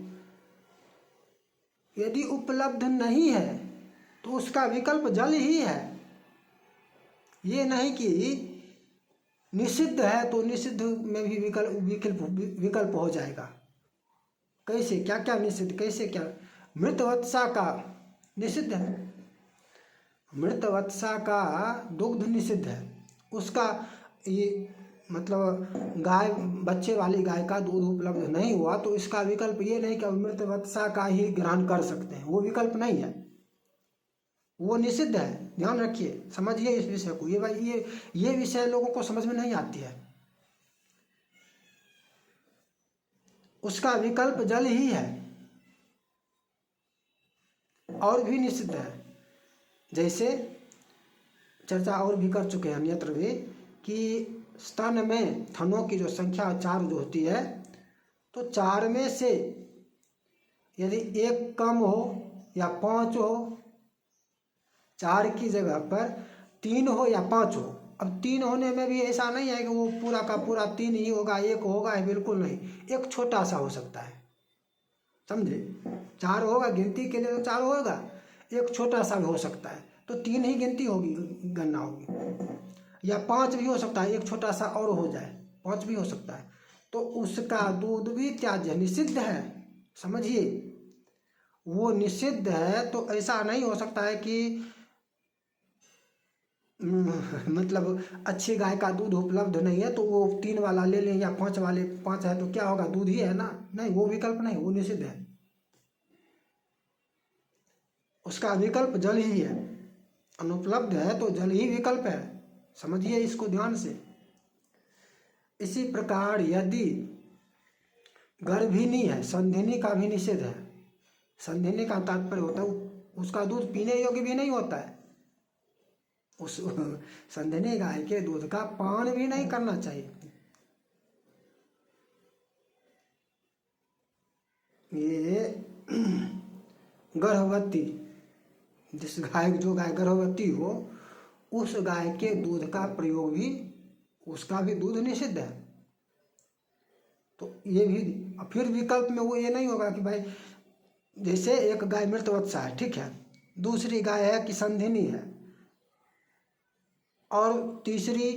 यदि उपलब्ध नहीं है तो उसका विकल्प जल ही है। ये नहीं कि निषिद्ध है तो निषिद्ध में भी विकल्प हो जाएगा। कैसे, क्या क्या निषिद्ध, कैसे क्या? मृत वत्सा का निषिद्ध है, मृत वत्सा का दुग्ध निषिद्ध है। उसका ये मतलब गाय, बच्चे वाली गाय का दूध उपलब्ध नहीं हुआ तो इसका विकल्प ये नहीं कि अब मृत वत्सा का ही ग्रहण कर सकते हैं, वो विकल्प नहीं है, वो निषिद्ध है। ध्यान रखिए, समझिए इस विषय को। ये भाई ये विषय लोगों को समझ में नहीं आती है। उसका विकल्प जल ही है और भी निषिद्ध है। जैसे चर्चा और भी कर चुके हैं अन्यत्र भी कि स्तन में थनों की जो संख्या 4 जो होती है, तो 4 में से यदि 1 कम हो या 5 हो, 4 की जगह पर 3 हो या 5 हो। अब 3 होने में भी ऐसा नहीं है कि वो पूरा का पूरा 3 ही होगा, 1 होगा, बिल्कुल नहीं, एक छोटा सा हो सकता है, समझे। 4 होगा, गिनती के लिए तो 4 होगा, एक छोटा सा भी हो सकता है, तो 3 ही गिनती होगी, गणना होगी। या 5 भी हो सकता है, एक छोटा सा और हो जाए, 5 भी हो सकता है, तो उसका दूध भी त्याज्य निषिद्ध है। समझिए, वो निषिद्ध है। तो ऐसा नहीं हो सकता है कि मतलब अच्छी गाय का दूध उपलब्ध नहीं है तो वो 3 वाला ले लें, या 5 वाले, 5 है तो क्या होगा, दूध ही है ना। नहीं, वो विकल्प नहीं, वो निषिद्ध है। उसका विकल्प जल ही है, अनुपलब्ध है तो जल ही विकल्प है। समझिए इसको ध्यान से। इसी प्रकार यदि गर्भिणी है, संधिनी का भी निषेध है। संधिनी का तात्पर्य होता है उसका दूध पीने योग्य भी नहीं होता है, उस संधिनी गाय के दूध का पान भी नहीं करना चाहिए। ये गर्भवती, जिस गाय, जो गाय गर्भवती हो, उस गाय के दूध का प्रयोग भी, उसका भी दूध निषिद्ध है। तो ये भी फिर विकल्प में वो ये नहीं होगा कि भाई जैसे एक गाय मृतवत्सा है, ठीक है, दूसरी गाय है कि संधिनी है, और तीसरी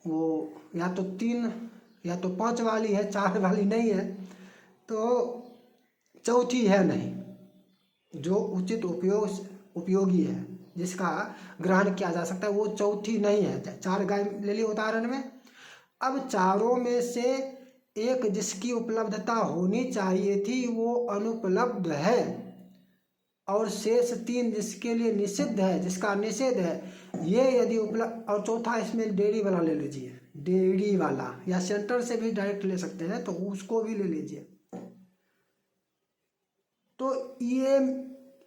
वो या तो 3 या तो 5 वाली है, 4 वाली नहीं है, तो चौथी है नहीं जो उचित उपयोगी है, जिसका ग्रहण किया जा सकता है, वो चौथी नहीं है। 4 गाय ले ली उदाहरण में। अब चारों में से एक जिसकी उपलब्धता होनी चाहिए थी वो अनुपलब्ध है, और शेष 3 जिसके लिए निषिद्ध है, जिसका निषेध है, ये यदि उपलब्ध, और चौथा इसमें डेयरी वाला ले लीजिए, डेयरी वाला, या सेंटर से भी डायरेक्ट ले सकते हैं तो उसको भी ले लीजिए। तो ये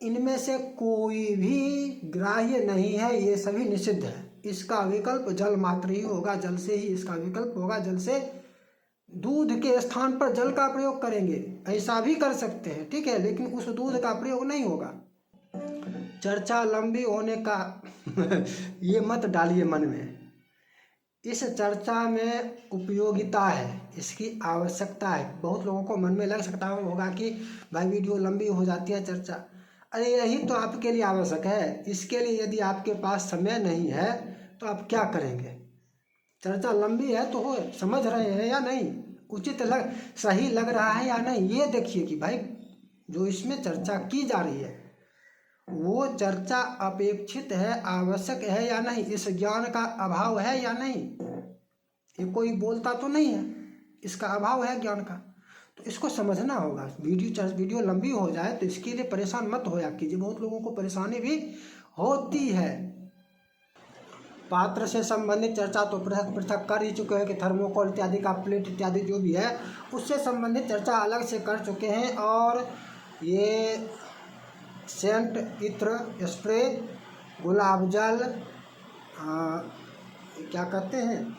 इनमें से कोई भी ग्राह्य नहीं है, ये सभी निषिद्ध है। इसका विकल्प जल मात्र ही होगा, जल से ही इसका विकल्प होगा। जल से दूध के स्थान पर जल का प्रयोग करेंगे, ऐसा भी कर सकते हैं, ठीक है, लेकिन उस दूध का प्रयोग नहीं होगा। चर्चा लंबी होने का ये मत डालिए मन में। इस चर्चा में उपयोगिता है, इसकी आवश्यकता है। बहुत लोगों को मन में लग सकता होगा कि भाई वीडियो लंबी हो जाती है चर्चा। अरे यही तो आपके लिए आवश्यक है। इसके लिए यदि आपके पास समय नहीं है तो आप क्या करेंगे। चर्चा लंबी है तो हो, समझ रहे हैं या नहीं, उचित सही लग रहा है या नहीं, ये देखिए कि भाई जो इसमें चर्चा की जा रही है वो चर्चा अपेक्षित है, आवश्यक है या नहीं, इस ज्ञान का अभाव है या नहीं। ये कोई बोलता तो नहीं है, इसका अभाव है ज्ञान का, तो इसको समझना होगा। वीडियो लंबी हो जाए तो इसके लिए परेशान मत होया कीजिए, बहुत लोगों को परेशानी भी होती है। पात्र से संबंधित चर्चा तो पृथक पृथक कर ही चुके हैं कि थर्मोकोल इत्यादि का, प्लेट इत्यादि जो भी है उससे संबंधित चर्चा अलग से कर चुके हैं। और ये सेंट, इत्र, स्प्रे, गुलाब जल, क्या कहते हैं,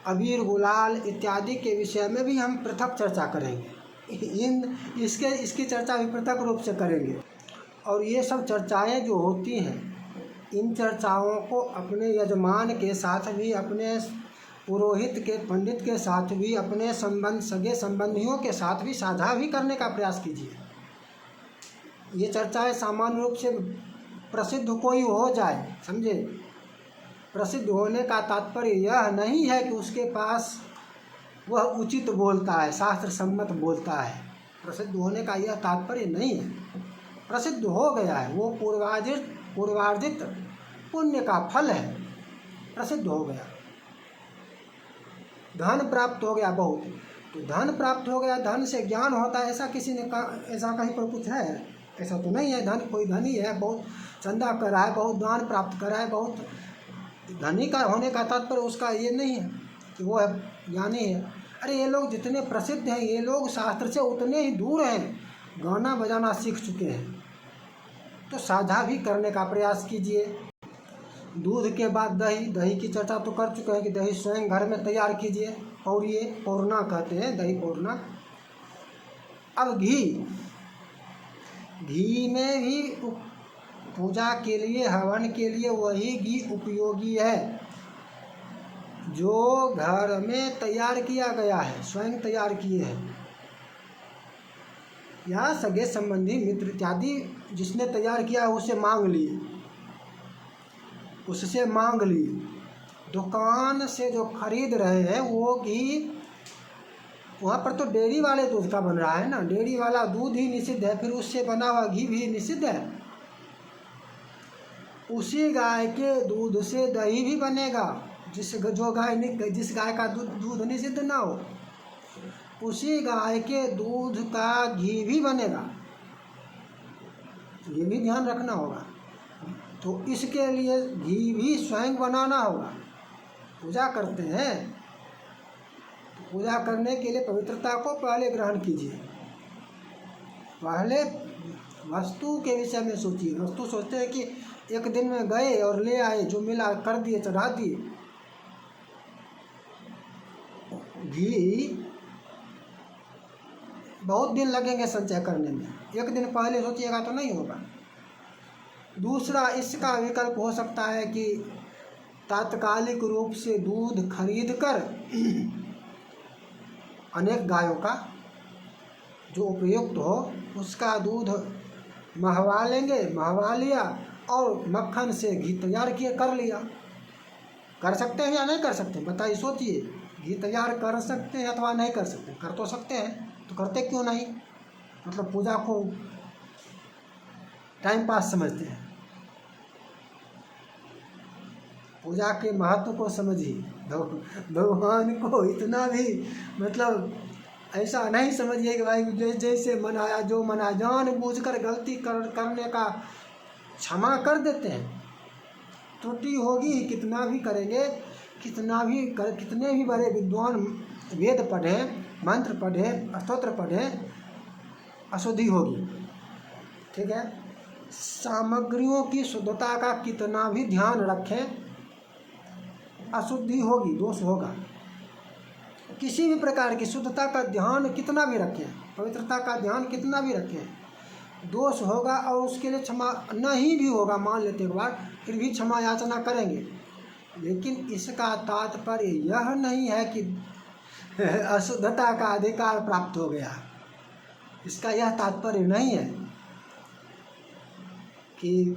अबीर, गुलाल इत्यादि के विषय में भी हम पृथक चर्चा करेंगे। इसकी चर्चा भी पृथक रूप से करेंगे। और ये सब चर्चाएं जो होती हैं, इन चर्चाओं को अपने यजमान के साथ भी, अपने पुरोहित के, पंडित के साथ भी, अपने सगे संबंधियों के साथ भी साझा भी करने का प्रयास कीजिए। ये चर्चाएं सामान्य रूप से प्रसिद्ध कोई हो जाए, समझे। प्रसिद्ध होने का तात्पर्य यह नहीं है कि उसके पास वह उचित बोलता है, शास्त्र सम्मत बोलता है। प्रसिद्ध होने का यह तात्पर्य नहीं है। प्रसिद्ध हो गया है, वो पूर्वार्जित पुण्य का फल है, प्रसिद्ध हो गया। धन प्राप्त हो गया बहुत, तो धन प्राप्त हो गया, धन से ज्ञान होता है, ऐसा किसी ने कहा, ऐसा कहीं पर कुछ है? ऐसा तो नहीं है। धन, कोई धनी है, बहुत चंदा कर रहा है, बहुत दान प्राप्त कर रहा है, बहुत धनी का होने का तात्पर्य उसका ये नहीं है कि वो ज्ञानी है। अरे ये लोग जितने प्रसिद्ध हैं, ये लोग शास्त्र से उतने ही दूर हैं, गाना बजाना सीख चुके हैं। तो साझा भी करने का प्रयास कीजिए। दूध के बाद दही, दही की चर्चा तो कर चुके हैं कि दही स्वयं घर में तैयार कीजिए, पौरिए, पौरना कहते हैं, दही पौरना। अब घी, घी में भी पूजा के लिए, हवन के लिए वही घी उपयोगी है जो घर में तैयार किया गया है, स्वयं तैयार किए हैं, या सगे संबंधी मित्र इत्यादि जिसने तैयार किया है उससे मांग लिए, दुकान से जो खरीद रहे हैं वो घी, वहाँ पर तो डेयरी वाले दूध का बन रहा है ना, डेयरी वाला दूध ही निषिद्ध है, फिर उससे बना हुआ घी भी निषिद्ध है। उसी गाय के दूध से दही भी बनेगा, जिस गाय का दूध निषिद्ध ना हो, उसी गाय के दूध का घी भी बनेगा। ये भी ध्यान रखना होगा। तो इसके लिए घी भी स्वयं बनाना होगा। पूजा करते हैं तो पूजा करने के लिए पवित्रता को पहले ग्रहण कीजिए। पहले वस्तु के विषय में सोचिए। वस्तु सोचते हैं कि एक दिन में गए और ले आए, जो मिला कर दिए, चढ़ा दिए। घी बहुत दिन लगेंगे संचय करने में, एक दिन पहले सोचिएगा तो नहीं होगा। दूसरा, इसका विकल्प हो सकता है कि तात्कालिक रूप से दूध खरीद कर अनेक गायों का जो उपयुक्त हो उसका दूध महवा लेंगे, महवा लिया और मक्खन से घी तैयार कर लिया। कर सकते हैं या नहीं कर सकते, बताइए, सोचिए। घी तैयार कर सकते हैं अथवा नहीं कर सकते? कर तो सकते हैं, तो करते क्यों नहीं? मतलब पूजा को टाइम पास समझते हैं। पूजा के महत्व को समझिए। भगवान को इतना भी मतलब ऐसा नहीं समझिए कि भाई जैसे मनाया जो मना, जानबूझकर गलती करने का क्षमा कर देते हैं। त्रुटि होगी, कितना भी करेंगे, कितने भी बड़े विद्वान वेद पढ़ें, मंत्र पढ़ें, स्तोत्र पढ़ें, अशुद्धि होगी। ठीक है। सामग्रियों की शुद्धता का कितना भी ध्यान रखें, अशुद्धि होगी, दोष होगा। किसी भी प्रकार की शुद्धता का ध्यान कितना भी रखें, पवित्रता का ध्यान कितना भी रखें, दोष होगा। और उसके लिए क्षमा नहीं भी होगा, मान लेते एक बार, फिर भी क्षमा याचना करेंगे। लेकिन इसका तात्पर्य यह नहीं है कि अशुद्धता का अधिकार प्राप्त हो गया। इसका यह तात्पर्य नहीं है कि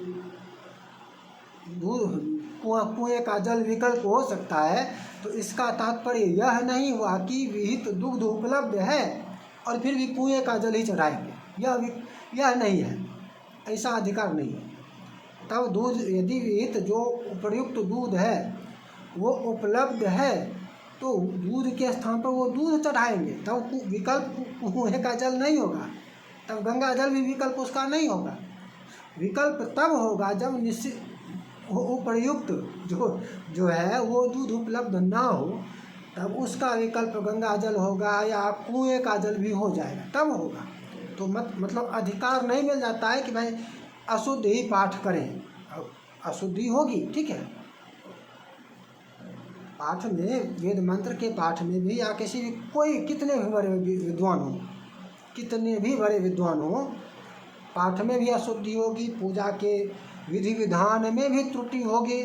कुएं का जल विकल्प हो सकता है। तो इसका तात्पर्य यह नहीं हुआ कि विहित दुग्ध उपलब्ध है और फिर भी कुएं का जल ही चढ़ाएंगे, यह नहीं है, ऐसा अधिकार नहीं है। तब दूध, यदि विहित जो उपयुक्त दूध है वो उपलब्ध है तो दूध के स्थान पर वो दूध चढ़ाएंगे। तब विकल्प कुएं का जल नहीं होगा, तब गंगा जल भी विकल्प उसका नहीं होगा। विकल्प तब होगा जब निश्चित उपयुक्त जो है वो दूध उपलब्ध ना हो, तब उसका विकल्प गंगा जल होगा या कुएं का जल भी हो जाएगा, तब होगा। तो मतलब अधिकार नहीं मिल जाता है कि भाई अशुद्ध ही पाठ करें, अशुद्धि होगी, ठीक है। पाठ में, वेद मंत्र के पाठ में भी, या किसी भी कोई कितने भी बड़े विद्वान हो, पाठ में भी अशुद्धि होगी, पूजा के विधि विधान में भी त्रुटि होगी।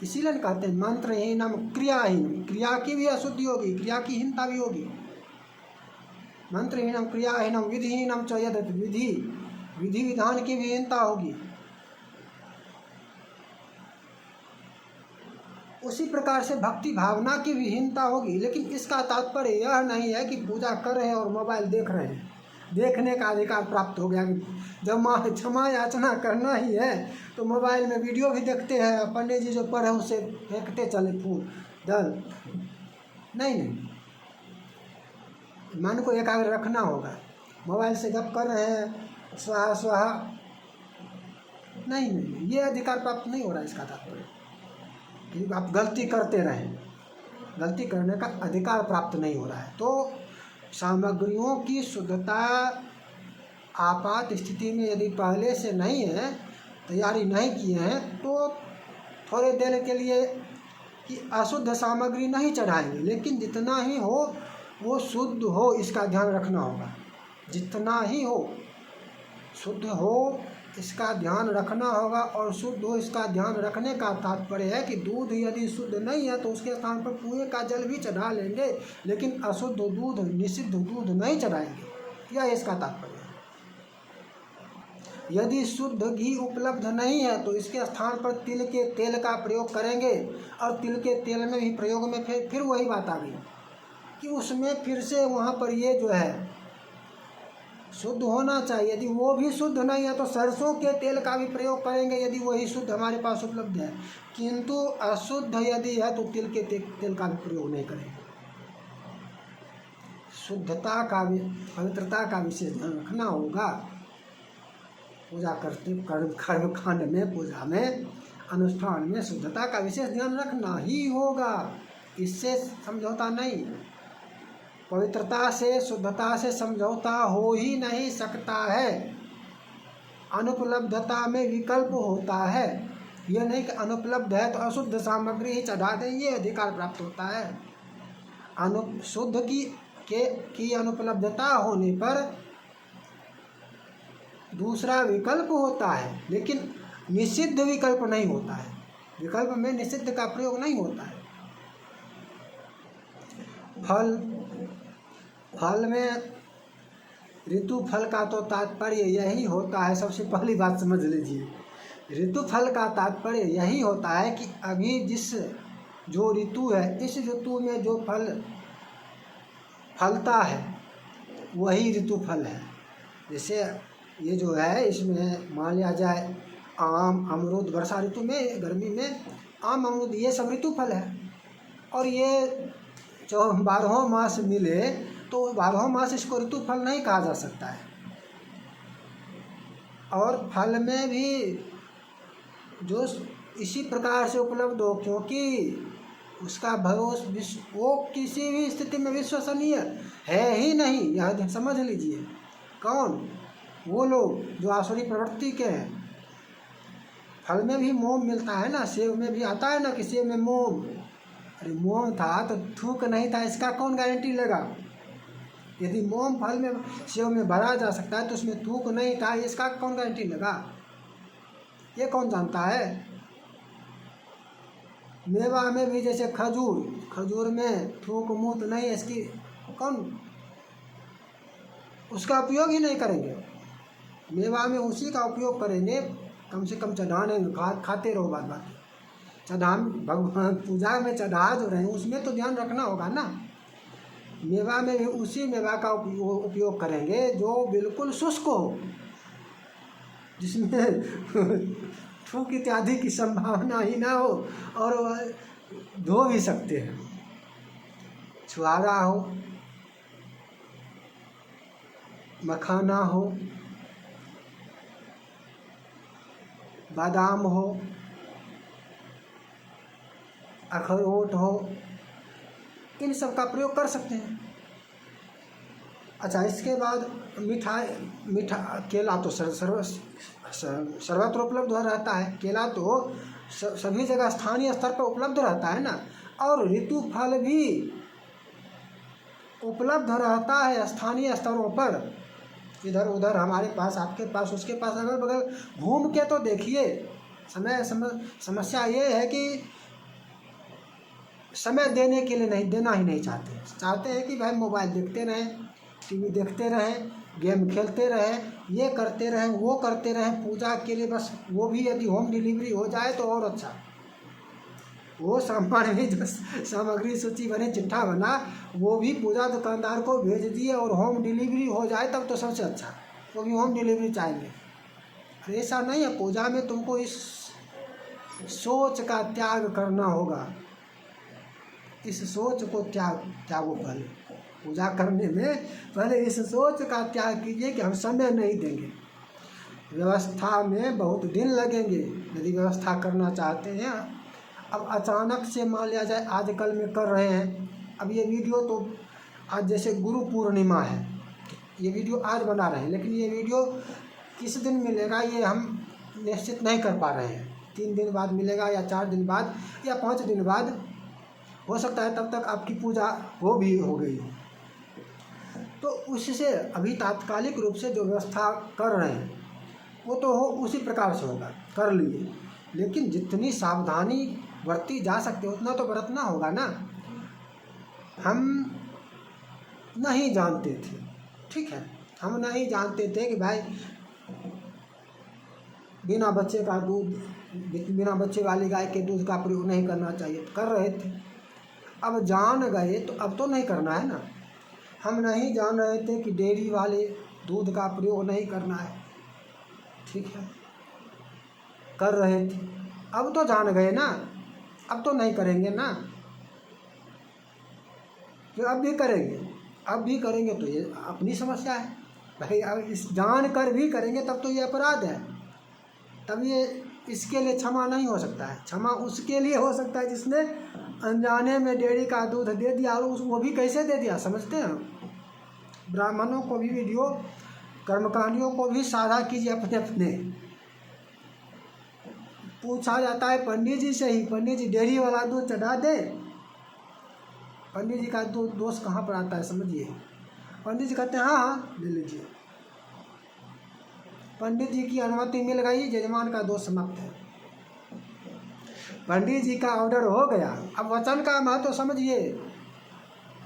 इसीलिए कहते हैं मंत्रहीनम क्रियाहीन, क्रिया की भी अशुद्धि होगी, क्रिया की हीनता भी होगी। मंत्रहीनम क्रियाहीनम विधिहीनम च यद्, विधि विधान की भी हीनता होगी। उसी प्रकार से भक्ति भावना की भी हीनता होगी। लेकिन इसका तात्पर्य यह नहीं है कि पूजा कर रहे हैं और मोबाइल देख रहे हैं, देखने का अधिकार प्राप्त हो गया। जब क्षमा याचना करना ही है तो मोबाइल में वीडियो भी देखते हैं, पंडित जी जो पढ़े उसे फेंकते चले फूल दल। नहीं, मन को एकाग्र रखना होगा। मोबाइल से जब कर रहे हैं स्वाहा स्वाहा, नहीं, ये अधिकार प्राप्त नहीं हो रहा है। इसका तात्पर्य आप गलती करते रहें, गलती करने का अधिकार प्राप्त नहीं हो रहा है। तो सामग्रियों की शुद्धता आपात स्थिति में यदि पहले से नहीं है, तैयारी नहीं किए हैं, तो थोड़े देर के लिए कि अशुद्ध सामग्री नहीं चढ़ाएंगे। लेकिन जितना ही हो वो शुद्ध हो, इसका ध्यान रखना होगा। जितना ही हो शुद्ध हो, इसका ध्यान रखना होगा। और शुद्ध हो, इसका ध्यान रखने का तात्पर्य है कि दूध यदि शुद्ध नहीं है तो उसके स्थान पर कुएं का जल भी चढ़ा लेंगे, लेकिन अशुद्ध दूध, निषिद्ध दूध नहीं चढ़ाएंगे। यह इसका तात्पर्य है। यदि शुद्ध घी उपलब्ध नहीं है तो इसके स्थान पर तिल के तेल का प्रयोग करेंगे। और तिल के तेल में भी प्रयोग में फिर वही बात आ गई कि उसमें फिर से वहाँ पर ये जो है शुद्ध होना चाहिए। यदि वो भी शुद्ध नहीं है तो सरसों के तेल का भी प्रयोग करेंगे यदि वही शुद्ध हमारे पास उपलब्ध है। किंतु अशुद्ध यदि है तो तिल के तेल का भी प्रयोग नहीं करेंगे। शुद्धता का भी, पवित्रता का विशेष ध्यान रखना होगा। पूजा करते कर्मकांड में, पूजा में, अनुष्ठान में शुद्धता का विशेष ध्यान रखना ही होगा। इससे समझौता नहीं। पवित्रता से, शुद्धता से समझौता हो ही नहीं सकता है। अनुपलब्धता में विकल्प होता है। यह नहीं कि अनुपलब्ध है तो अशुद्ध सामग्री ही चढ़ा दें, ये अधिकार प्राप्त होता है। शुद्ध की अनुपलब्धता होने पर दूसरा विकल्प होता है, लेकिन निषिद्ध विकल्प नहीं होता है। विकल्प में निषिद्ध का प्रयोग नहीं होता है। फल में ऋतु फल का तो तात्पर्य यही होता है। सबसे पहली बात समझ लीजिए, ऋतु फल का तात्पर्य यही होता है कि अभी जो ऋतु है, इस ऋतु में जो फल फलता है वही ऋतु फल है। जैसे ये जो है, इसमें मान लिया जाए आम, अमरूद, वर्षा ऋतु में, गर्मी में आम, अमरूद, ये सब ऋतु फल है। और ये जो 12 मास मिले तो 12 मास इसको ऋतु फल नहीं कहा जा सकता है। और फल में भी जो इसी प्रकार से उपलब्ध हो, क्योंकि उसका भरोसा वो किसी भी स्थिति में विश्वसनीय है ही नहीं, यह समझ लीजिए। कौन? वो लोग जो आसुरी प्रवृत्ति के हैं। फल में भी मोम मिलता है ना, सेब में भी आता है ना कि सेब में मोम, अरे मोम था तो थूक नहीं था, इसका कौन गारंटी लेगा? यदि मोम फल में, सेब में भरा जा सकता है तो उसमें थूक नहीं था, इसका कौन गारंटी लेगा? ये कौन जानता है? मेवा में भी जैसे खजूर में थूक मूत नहीं, इसकी कौन, उसका उपयोग ही नहीं करेंगे। मेवा में उसी का उपयोग करेंगे, कम से कम चढ़ाने में खाते रहो बात भगवान पूजा में चढ़ा जो रहे हैं उसमें तो ध्यान रखना होगा ना। मेवा में भी उसी मेवा का उपयोग करेंगे जो बिल्कुल शुष्क हो, जिसमें थूक इत्यादि की संभावना ही ना हो, और वह धो भी सकते हैं। छुआरा हो, मखाना हो, बादाम हो, अखरोट हो, इन सब का प्रयोग कर सकते हैं। अच्छा, इसके बाद मीठा केला तो सर्वत्र उपलब्ध रहता है। केला तो सभी जगह स्थानीय स्तर पर उपलब्ध रहता है ना। और ऋतु फल भी उपलब्ध रहता है स्थानीय स्तरों पर, इधर उधर, हमारे पास, आपके पास, उसके पास, अगल बगल घूम के तो देखिए। समस्या ये है कि समय देने के लिए देना ही नहीं चाहते हैं कि भाई मोबाइल देखते रहें, टीवी देखते रहें, गेम खेलते रहें, ये करते रहें, वो करते रहें। पूजा के लिए बस, वो भी यदि होम डिलीवरी हो जाए तो और अच्छा। वो सामान भी जो सामग्री सूची बने, चिट्ठा बना, वो भी पूजा दुकानदार को भेज दिए और होम डिलीवरी हो जाए तब तो सबसे अच्छा। वो भी होम डिलीवरी चाहेंगे। अरे ऐसा नहीं है। पूजा में तुमको इस सोच का त्याग करना होगा। इस सोच को त्यागो पहले। पूजा करने में पहले इस सोच का त्याग कीजिए कि हम समय नहीं देंगे। व्यवस्था में बहुत दिन लगेंगे यदि व्यवस्था करना चाहते हैं। अब अचानक से मान लिया जाए आजकल में कर रहे हैं। अब ये वीडियो तो आज जैसे गुरु पूर्णिमा है, ये वीडियो आज बना रहे हैं, लेकिन ये वीडियो किस दिन मिलेगा ये हम निश्चित नहीं कर पा रहे हैं। 3 दिन बाद मिलेगा या 4 दिन बाद या 5 दिन बाद हो सकता है, तब तक आपकी पूजा हो गई। तो उससे अभी तात्कालिक रूप से जो व्यवस्था कर रहे हैं वो तो उसी प्रकार से होगा, कर लिए। लेकिन जितनी सावधानी बरती जा सकती है उतना तो बरतना होगा ना। हम नहीं जानते थे, ठीक है, हम नहीं जानते थे कि भाई बिना बच्चे का दूध, बिना बच्चे वाली गाय के दूध का प्रयोग नहीं करना चाहिए, कर रहे थे। अब जान गए तो अब तो नहीं करना है ना। हम नहीं जान रहे थे कि डेयरी वाले दूध का प्रयोग नहीं करना है, ठीक है, कर रहे थे। अब तो जान गए ना, अब तो नहीं करेंगे ना, तो अब भी करेंगे, अब भी करेंगे तो ये अपनी समस्या है भाई। अब इस जान कर भी करेंगे तब तो ये अपराध है, तब ये इसके लिए क्षमा नहीं हो सकता है। क्षमा उसके लिए हो सकता है जिसने अनजाने में डेयरी का दूध दे दिया, और वो भी कैसे दे दिया समझते हैं। ब्राह्मणों को भी वीडियो, कर्मकांडियों को भी साझा कीजिए अपने अपने। पूछा जाता है पंडित जी से ही, पंडित जी डेयरी वाला दूध चढ़ा दे। पंडित जी का दोष कहाँ पर आता है समझिए। पंडित जी कहते हैं हाँ हाँ ले लीजिए, पंडित जी की अनुमति मिल गई, यजमान का दोष समाप्त है। पंडित जी का ऑर्डर हो गया। अब वचन का महत्व समझिए।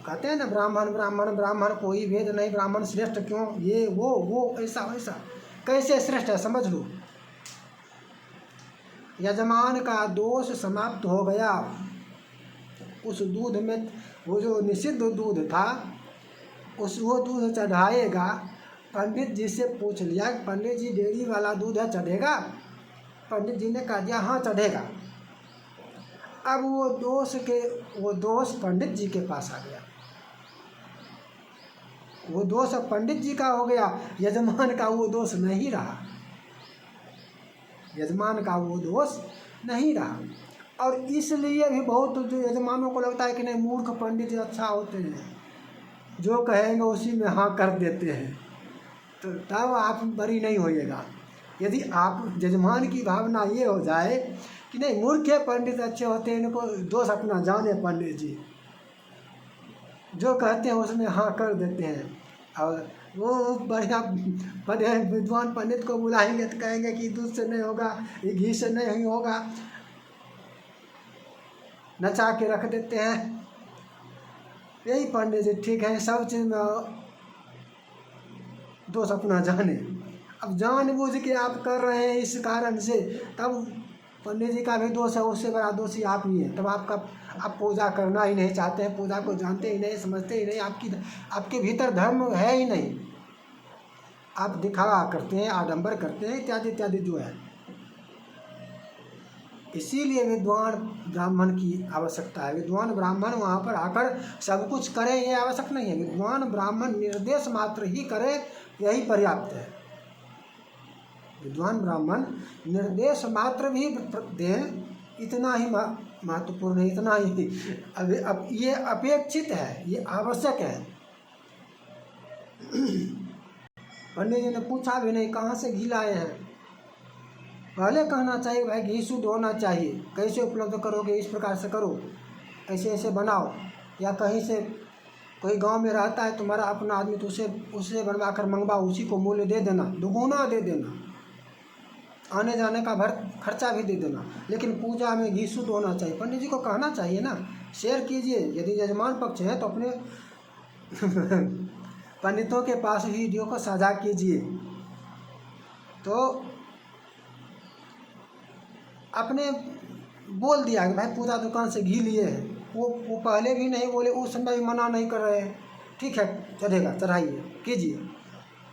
कहते हैं ना ब्राह्मण ब्राह्मण ब्राह्मण कोई भेद नहीं, ब्राह्मण श्रेष्ठ क्यों, ये वो ऐसा वैसा, कैसे श्रेष्ठ है समझ लो। यजमान का दोष समाप्त हो गया। उस दूध में वो जो निषिद्ध दूध था, वो दूध चढ़ाएगा। पंडित जी से पूछ लिया, पंडित जी डेयरी वाला दूध है चढ़ेगा? पंडित जी ने कहा दिया हाँ चढ़ेगा। अब वो दोष पंडित जी के पास आ गया। वो दोष अब पंडित जी का हो गया, यजमान का वो दोष नहीं रहा, यजमान का वो दोष नहीं रहा। और इसलिए भी बहुत जो यजमानों को लगता है कि नहीं मूर्ख पंडित अच्छा होते हैं, जो कहेंगे उसी में हाँ कर देते हैं, तो तब आप बरी नहीं होइएगा। यदि आप यजमान की भावना ये हो जाए कि नहीं मूर्ख पंडित अच्छे होते हैं, इनको दोष अपना जाने पंडित जी, जो कहते हैं उसमें हाँ कर देते हैं। और वो बढ़िया बड़े विद्वान पंडित को बुलाएंगे तो कहेंगे कि दूध से नहीं होगा, ये घी से नहीं होगा, नचा के रख देते हैं। यही पंडित जी ठीक है, सब चीज़ में दोष अपना जाने। अब जानबूझ के आप कर रहे हैं इस कारण से, तब पंडित जी का भी दोष है, उससे बड़ा दोषी आप ही हैं। तब आप पूजा करना ही नहीं चाहते हैं, पूजा को जानते ही नहीं, समझते ही नहीं, आपके भीतर धर्म है ही नहीं, आप दिखावा करते हैं, आडंबर करते हैं, इत्यादि इत्यादि जो है। इसीलिए विद्वान ब्राह्मण की आवश्यकता है। विद्वान ब्राह्मण वहाँ पर आकर सब कुछ करे ये आवश्यक नहीं है। विद्वान ब्राह्मण निर्देश मात्र ही करे, यही पर्याप्त है। विद्वान ब्राह्मण निर्देश मात्र भी दें, इतना ही महत्वपूर्ण है, इतना ही अब ये अपेक्षित है, ये आवश्यक है। पंडित जी ने पूछा भी नहीं कहाँ से घी लाए हैं, पहले कहना चाहिए भाई घी शुद्ध होना चाहिए, कैसे उपलब्ध करोगे इस प्रकार से करो, ऐसे ऐसे बनाओ। या कहीं से कोई गांव में रहता है तुम्हारा अपना आदमी, तो उससे बनवा कर मंगवाओ, उसी को मूल्य दे देना, दुगुना दे देना, आने जाने का खर्चा भी दे देना, लेकिन पूजा में घी शुद्ध होना चाहिए। पंडित जी को कहना चाहिए ना, शेयर कीजिए। यदि यजमान पक्ष है तो अपने पंडितों के पास वीडियो को साझा कीजिए। तो अपने बोल दिया कि भाई पूजा दुकान से घी लिए हैं, वो पहले भी नहीं बोले, उस समय भी मना नहीं कर रहे हैं, ठीक है चढ़ेगा, चढ़ाइए, कीजिए।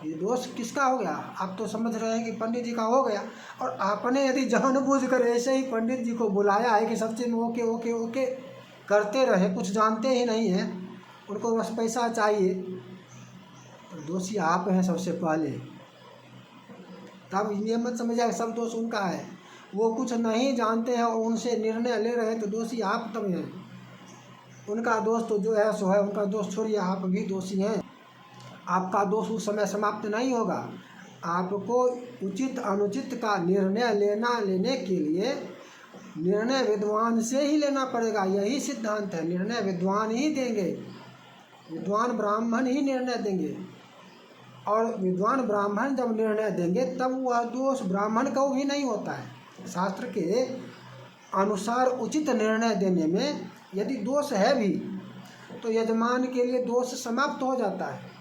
ये दोष किसका हो गया? आप तो समझ रहे हैं कि पंडित जी का हो गया, और आपने यदि जानबूझ कर ऐसे ही पंडित जी को बुलाया है कि सब चीज़ में ओके ओके ओके करते रहे, कुछ जानते ही नहीं हैं, उनको बस पैसा चाहिए, तो दोषी आप हैं सबसे पहले। तब ये मत समझिए सब दोष उनका है, वो कुछ नहीं जानते हैं और उनसे निर्णय ले रहे हैं, तो दोषी आप तब हैं। उनका दोष तो जो है सो है, उनका दोष छोड़िए, आप भी दोषी हैं। आपका दोष उस समय समाप्त नहीं होगा। आपको उचित अनुचित का निर्णय लेने के लिए निर्णय विद्वान से ही लेना पड़ेगा, यही सिद्धांत है। निर्णय विद्वान ही देंगे, विद्वान ब्राह्मण ही निर्णय देंगे, और विद्वान ब्राह्मण जब निर्णय देंगे तब वह दोष ब्राह्मण को भी नहीं होता है। शास्त्र के अनुसार उचित निर्णय देने में यदि दोष है भी तो यजमान के लिए दोष समाप्त हो जाता है,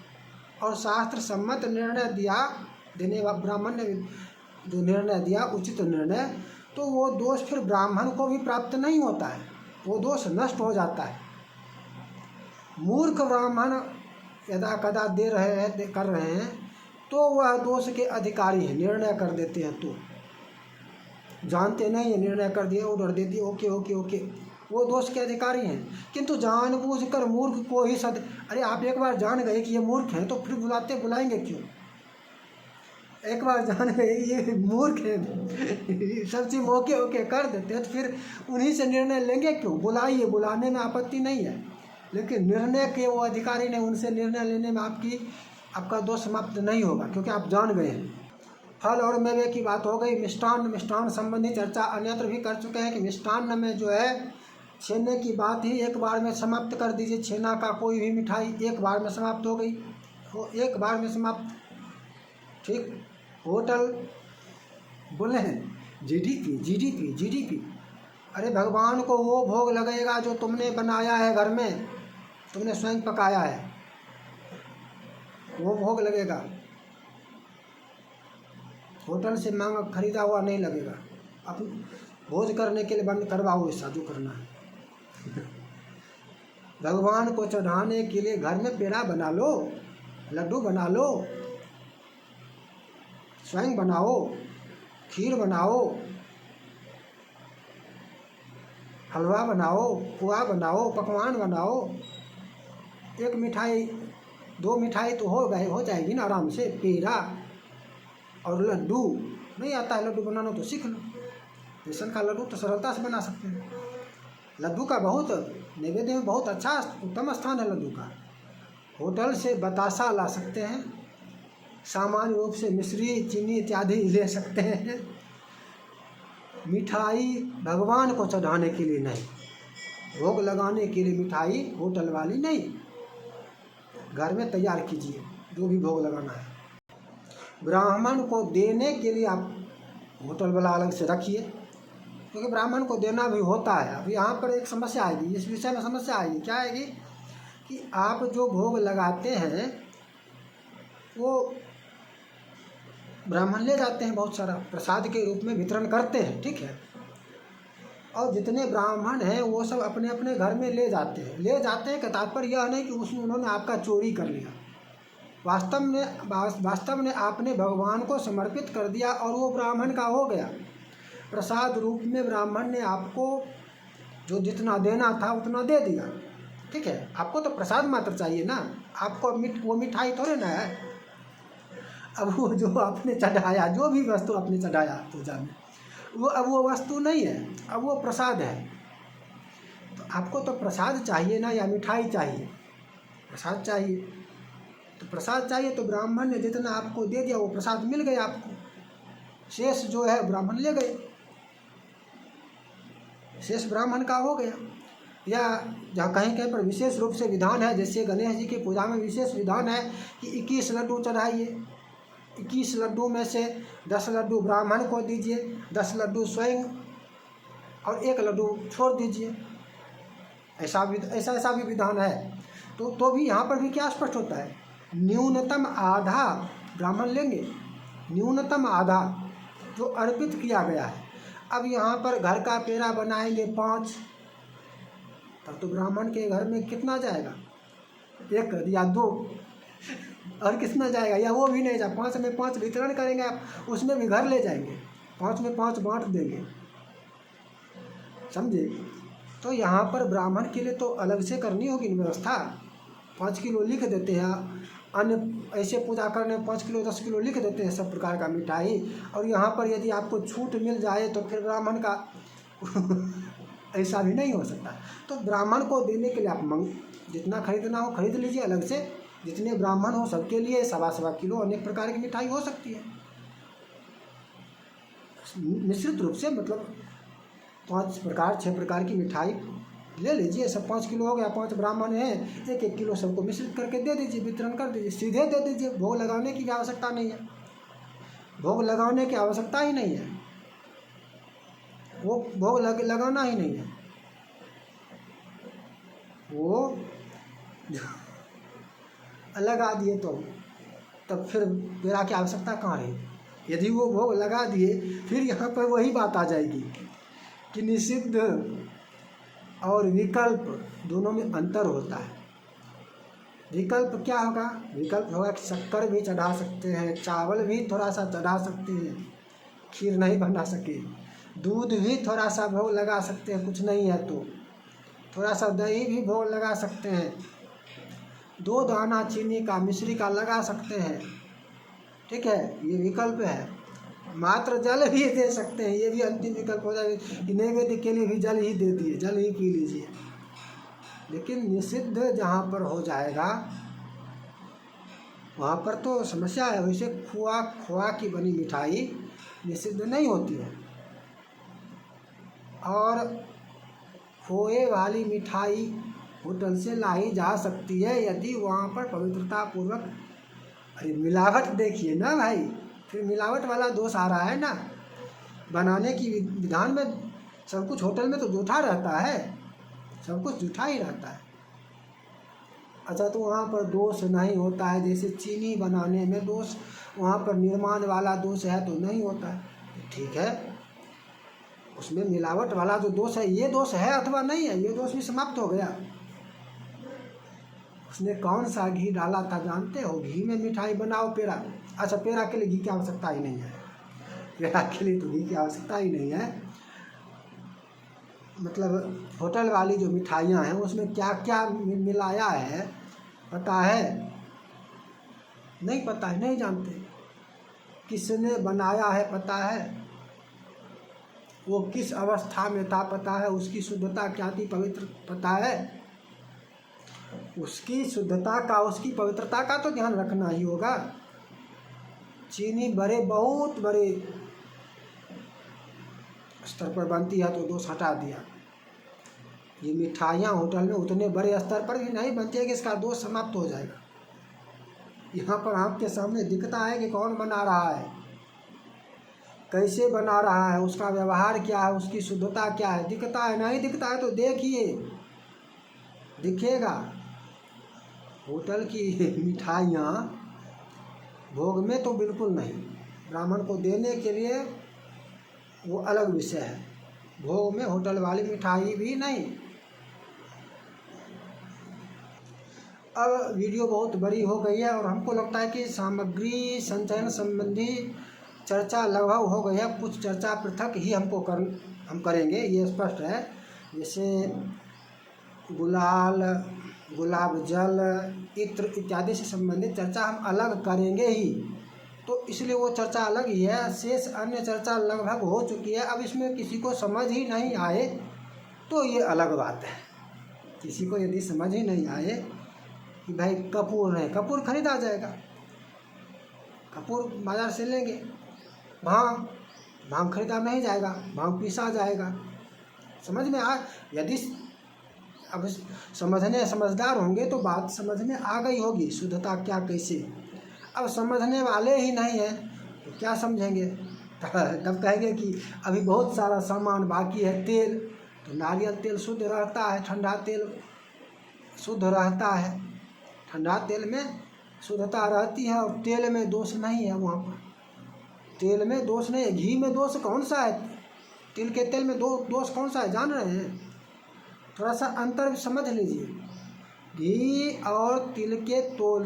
और शास्त्र सम्मत निर्णय देने वाला ब्राह्मण ने जो निर्णय दिया उचित निर्णय, तो वो दोष फिर ब्राह्मण को भी प्राप्त नहीं होता है, वो दोष नष्ट हो जाता है। मूर्ख ब्राह्मण यदा कदा कर रहे हैं तो वह दोष के अधिकारी हैं, निर्णय कर देते हैं, तो जानते नहीं है, निर्णय कर दिया, ऑर्डर दे दिया, ओके ओके ओके, वो दोष के अधिकारी हैं। किंतु जानबूझकर मूर्ख को ही अरे आप एक बार जान गए कि ये मूर्ख हैं तो फिर बुलाएंगे क्यों? एक बार जान गए ये मूर्ख है, सब चीज़ ओके ओके कर देते हैं, तो फिर उन्हीं से निर्णय लेंगे क्यों? बुलाइए, बुलाने में आपत्ति नहीं है, लेकिन निर्णय के वो अधिकारी ने, उनसे निर्णय लेने में आपका दोष समाप्त नहीं होगा, क्योंकि आप जान गए हैं। फल और मेवे की बात हो गई। मिष्टान संबंधी चर्चा अन्यत्र भी कर चुके हैं कि मिष्टान्न में जो है छेने की बात ही एक बार में समाप्त कर दीजिए। छेना का कोई भी मिठाई एक बार में समाप्त हो गई, वो एक बार में समाप्त, ठीक। होटल बोले हैं जीडीपी, अरे भगवान को वो भोग लगेगा जो तुमने बनाया है घर में, तुमने स्वयं पकाया है, वो भोग लगेगा। होटल से मांगा खरीदा हुआ नहीं लगेगा। अब भोज करने के लिए बंद करवाओ, ऐसा जो करना है। भगवान को चढ़ाने के लिए घर में पेड़ा बना लो, लड्डू बना लो, स्वयं बनाओ, खीर बनाओ, हलवा बनाओ, पुआ बनाओ, पकवान बनाओ। एक मिठाई, दो मिठाई तो हो जाएगी ना आराम से। पेड़ा और लड्डू नहीं आता है, लड्डू बनाना तो सीख लो। बेसन का लड्डू तो सरलता से बना सकते हैं। लड्डू का बहुत नैवेद्य में बहुत अच्छा उत्तम स्थान है लड्डू का। होटल से बतासा ला सकते हैं, सामान्य रूप से मिश्री, चीनी इत्यादि ले सकते हैं। मिठाई भगवान को चढ़ाने के लिए नहीं, भोग लगाने के लिए मिठाई होटल वाली नहीं, घर में तैयार कीजिए जो भी भोग लगाना है। ब्राह्मण को देने के लिए आप होटल वाला अलग से रखिए, क्योंकि ब्राह्मण को देना भी होता है। अब यहाँ पर एक समस्या आएगी, इस विषय में समस्या आएगी। क्या आएगी कि आप जो भोग लगाते हैं वो ब्राह्मण ले जाते हैं, बहुत सारा प्रसाद के रूप में वितरण करते हैं, ठीक है। और जितने ब्राह्मण हैं वो सब अपने अपने घर में ले जाते हैं का तात्पर्य यह नहीं कि उसमें उन्होंने आपका चोरी कर लिया। वास्तव में आपने भगवान को समर्पित कर दिया और वो ब्राह्मण का हो गया। प्रसाद रूप में ब्राह्मण ने आपको जो जितना देना था उतना दे दिया, ठीक है। आपको तो प्रसाद मात्र चाहिए ना, आपको वो मिठाई थोड़े ना है। अब वो जो आपने चढ़ाया, जो भी वस्तु आपने चढ़ाया पूजा में, वो अब वो वस्तु नहीं है, अब वो प्रसाद है। तो आपको तो प्रसाद चाहिए ना, या मिठाई चाहिए? प्रसाद चाहिए। तो प्रसाद चाहिए तो ब्राह्मण ने जितना आपको दे दिया वो प्रसाद मिल गया आपको, शेष जो है ब्राह्मण ले गए, शेष ब्राह्मण का हो गया। या जहाँ कहीं पर विशेष रूप से विधान है, जैसे गणेश जी की पूजा में विशेष विधान है कि 21 लड्डू चढ़ाइए, 21 लड्डू में से 10 लड्डू ब्राह्मण को दीजिए, 10 लड्डू स्वयं और 1 लड्डू छोड़ दीजिए। ऐसा भी विधान है। तो भी यहाँ पर भी क्या स्पष्ट होता है, न्यूनतम आधा ब्राह्मण लेंगे, न्यूनतम आधा जो अर्पित किया गया है। अब यहाँ पर घर का पेड़ा बनाएंगे 5, तब तो ब्राह्मण के घर में कितना जाएगा, 1 या 2, और कितना जाएगा, या वो भी नहीं जाए। 5 में 5 वितरण करेंगे आप, उसमें भी घर ले जाएंगे, 5 में 5 बांट देंगे, समझे। तो यहाँ पर ब्राह्मण के लिए तो अलग से करनी होगी व्यवस्था। 5 किलो लिख देते हैं, अन्य ऐसे पूजा करने 5 किलो 10 किलो लिख देते हैं सब प्रकार का मिठाई। और यहाँ पर यदि आपको छूट मिल जाए तो फिर ब्राह्मण का ऐसा भी नहीं हो सकता। तो ब्राह्मण को देने के लिए आप जितना खरीदना हो खरीद लीजिए अलग से, जितने ब्राह्मण हो सबके लिए 1.25 किलो अनेक प्रकार की मिठाई हो सकती है, मिश्रित रूप से, मतलब 5 प्रकार 6 प्रकार की मिठाई ले लीजिए। सब 5 किलो हो गया, 5 ब्राह्मण हैं, 1-1 किलो सबको मिश्रित करके दे दीजिए, वितरण कर दीजिए, सीधे दे दीजिए। भोग लगाने की आवश्यकता नहीं है, भोग लगाने की आवश्यकता ही नहीं है, वो भोग लगाना ही नहीं है। वो लगा दिए तो तब फिर पेड़ा की आवश्यकता कहाँ रही। यदि वो भोग लगा दिए, फिर यहाँ पर वही बात आ जाएगी कि निषिद्ध और विकल्प दोनों में अंतर होता है। विकल्प क्या होगा? विकल्प होगा कि शक्कर भी चढ़ा सकते हैं, चावल भी थोड़ा सा चढ़ा सकते हैं, खीर नहीं बना सके, दूध भी थोड़ा सा भोग लगा सकते हैं, कुछ नहीं है तो थोड़ा सा दही भी भोग लगा सकते हैं, 2 दाना चीनी का मिश्री का लगा सकते हैं, ठीक है, ये विकल्प है। मात्र जल भी दे सकते हैं, ये भी अंतिम विकल्प हो जाएगा। नैवेद्य के लिए भी जल ही दे दिए, जल ही पी लीजिए। लेकिन निषिद्ध जहाँ पर हो जाएगा वहाँ पर तो समस्या है। वैसे खोआ की बनी मिठाई निषिद्ध नहीं होती है, और खोए वाली मिठाई होटल से लाई जा सकती है यदि वहाँ पर पवित्रता पूर्वक। अरे मिलावट देखिए ना भाई, फिर मिलावट वाला दोष आ रहा है ना। बनाने की विधान में सब कुछ होटल में तो जूठा रहता है, सब कुछ जूठा ही रहता है। अच्छा, तो वहाँ पर दोष नहीं होता है, जैसे चीनी बनाने में दोष, वहाँ पर निर्माण वाला दोष है तो नहीं होता है, ठीक है। उसमें मिलावट वाला जो दोष है, ये दोष है अथवा नहीं है, ये दोष भी समाप्त हो गया। उसने कौन सा घी डाला था जानते हो? घी में मिठाई बनाओ पेड़ा। अच्छा, पेड़ा के लिए घी की आवश्यकता ही नहीं है, पेड़ा के लिए तो घी की आवश्यकता ही नहीं है। मतलब होटल वाली जो मिठाइयाँ हैं उसमें क्या क्या मिलाया है पता है? नहीं पता है, नहीं जानते। किसने बनाया है पता है? वो किस अवस्था में था पता है? उसकी शुद्धता क्या थी, पवित्र पता है? उसकी शुद्धता का, उसकी पवित्रता का तो ध्यान रखना ही होगा। चीनी बहुत बड़े स्तर पर बनती है तो दोष हटा दिया। ये मिठाइयाँ होटल में उतने बड़े स्तर पर भी नहीं बनती है कि इसका दोष समाप्त हो जाएगा। यहाँ पर आपके सामने दिखता है कि कौन बना रहा है, कैसे बना रहा है, उसका व्यवहार क्या है, उसकी शुद्धता क्या है, दिखता है। नहीं दिखता है तो देखिए, दिखेगा। होटल की मिठाइयाँ भोग में तो बिल्कुल नहीं, ब्राह्मण को देने के लिए वो अलग विषय है। भोग में होटल वाली मिठाई भी नहीं। अब वीडियो बहुत बड़ी हो गई है और हमको लगता है कि सामग्री संचयन संबंधी चर्चा लगभग हो गई है। कुछ चर्चा पृथक ही हम करेंगे, ये स्पष्ट है। जैसे गुलाल, गुलाब जल, इत्र इत्यादि से संबंधित चर्चा हम अलग करेंगे ही, तो इसलिए वो चर्चा अलग ही है। शेष अन्य चर्चा लगभग हो चुकी है। अब इसमें किसी को समझ ही नहीं आए तो ये अलग बात है। किसी को यदि समझ ही नहीं आए कि भाई कपूर है, कपूर खरीदा जाएगा, कपूर बाज़ार से लेंगे। भांग खरीदा नहीं जाएगा, भांग पीसा जाएगा। समझ में आ, यदि अब समझदार होंगे तो बात समझ में आ गई होगी, शुद्धता क्या कैसे। अब समझने वाले ही नहीं हैं तो क्या समझेंगे? तब कहेंगे कि अभी बहुत सारा सामान बाकी है। तेल तो नारियल तेल शुद्ध रहता है, ठंडा तेल शुद्ध रहता है। ठंडा तेल में शुद्धता रहती है और तेल में दोष नहीं है। वहाँ पर तेल में दोष नहीं है। घी में दोष कौन सा है? तिल के तेल में दोष कौन सा है जान रहे हैं? थोड़ा सा अंतर समझ लीजिए। घी और तिल के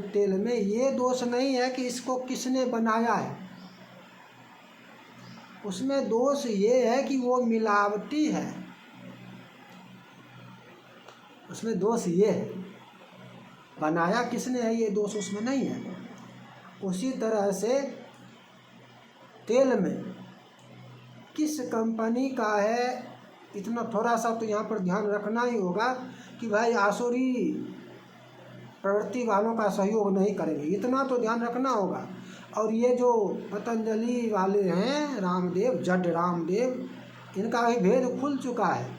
तेल में ये दोष नहीं है कि इसको किसने बनाया है। उसमें दोष ये है कि वो मिलावटी है। उसमें दोष ये है, बनाया किसने है ये दोष उसमें नहीं है। उसी तरह से तेल में किस कंपनी का है, इतना थोड़ा सा तो यहाँ पर ध्यान रखना ही होगा कि भाई आसुरी प्रवृत्ति वालों का सहयोग नहीं करेंगे, इतना तो ध्यान रखना होगा। और ये जो पतंजलि वाले हैं, रामदेव, जड रामदेव, इनका भी भेद खुल चुका है।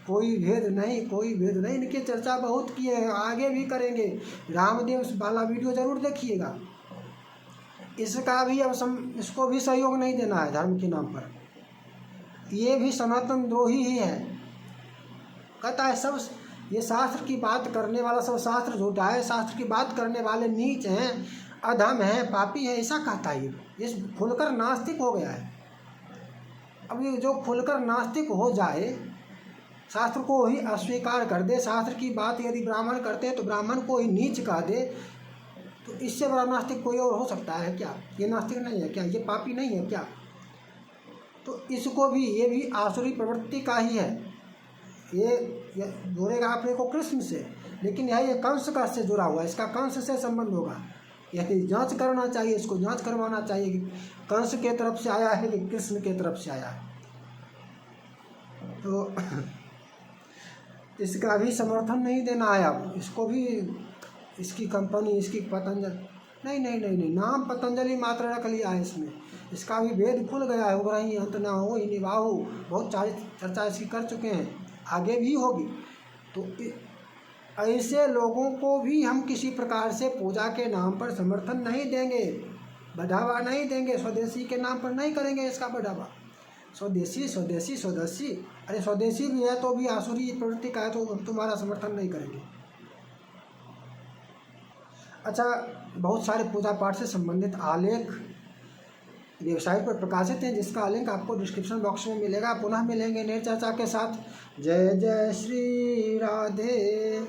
कोई भेद नहीं, कोई भेद नहीं। इनकी चर्चा बहुत किए हैं, आगे भी करेंगे। रामदेव वाला वीडियो ज़रूर देखिएगा। इसका भी अब इसको भी सहयोग नहीं देना है धर्म के नाम पर। ये भी सनातन द्रोही ही है। कहता है सब ये शास्त्र की बात करने वाला सब शास्त्र झूठा है, शास्त्र की बात करने वाले नीच हैं। अधम है, पापी है, ऐसा कहता है ये खुलकर नास्तिक हो गया है। अब ये जो खुलकर नास्तिक हो जाए, शास्त्र को ही अस्वीकार कर दे, शास्त्र की बात यदि ब्राह्मण करते हैं तो ब्राह्मण को ही नीच कह दे, तो इससे बड़ा नास्तिक कोई और हो सकता है क्या? ये नास्तिक नहीं है क्या? ये पापी नहीं है क्या? तो इसको भी, ये भी आसुरी प्रवृत्ति का ही है। ये जोड़ेगा अपने को कृष्ण से, लेकिन यह ये कंस का से जुड़ा हुआ है, इसका कंस से संबंध होगा। यदि जांच करना चाहिए, इसको जांच करवाना चाहिए कि कंस के तरफ से आया है कि कृष्ण के तरफ से आया है। तो इसका भी समर्थन नहीं देना है। अब इसको भी, इसकी कंपनी, इसकी पतंजलि, नहीं नहीं नहीं नहीं, नाम पतंजलि मात्र रख लिया है इसमें। इसका भी भेद खुल गया है। उग्रही अंत ना हो ही निभाओ, बहुत सारी चर्चा इसकी कर चुके हैं, आगे भी होगी। तो ऐसे लोगों को भी हम किसी प्रकार से पूजा के नाम पर समर्थन नहीं देंगे, बढ़ावा नहीं देंगे, स्वदेशी के नाम पर नहीं करेंगे इसका बढ़ावा। स्वदेशी स्वदेशी स्वदेशी, अरे स्वदेशी भी है तो भी आसुरी प्रवृत्ति का है, तो हम तुम्हारा समर्थन नहीं करेंगे। अच्छा, बहुत सारे पूजा पाठ से संबंधित आलेख वेबसाइट पर प्रकाशित हैं, जिसका लिंक आपको डिस्क्रिप्शन बॉक्स में मिलेगा। पुनः मिलेंगे नई चर्चा के साथ। जय जय श्री राधे।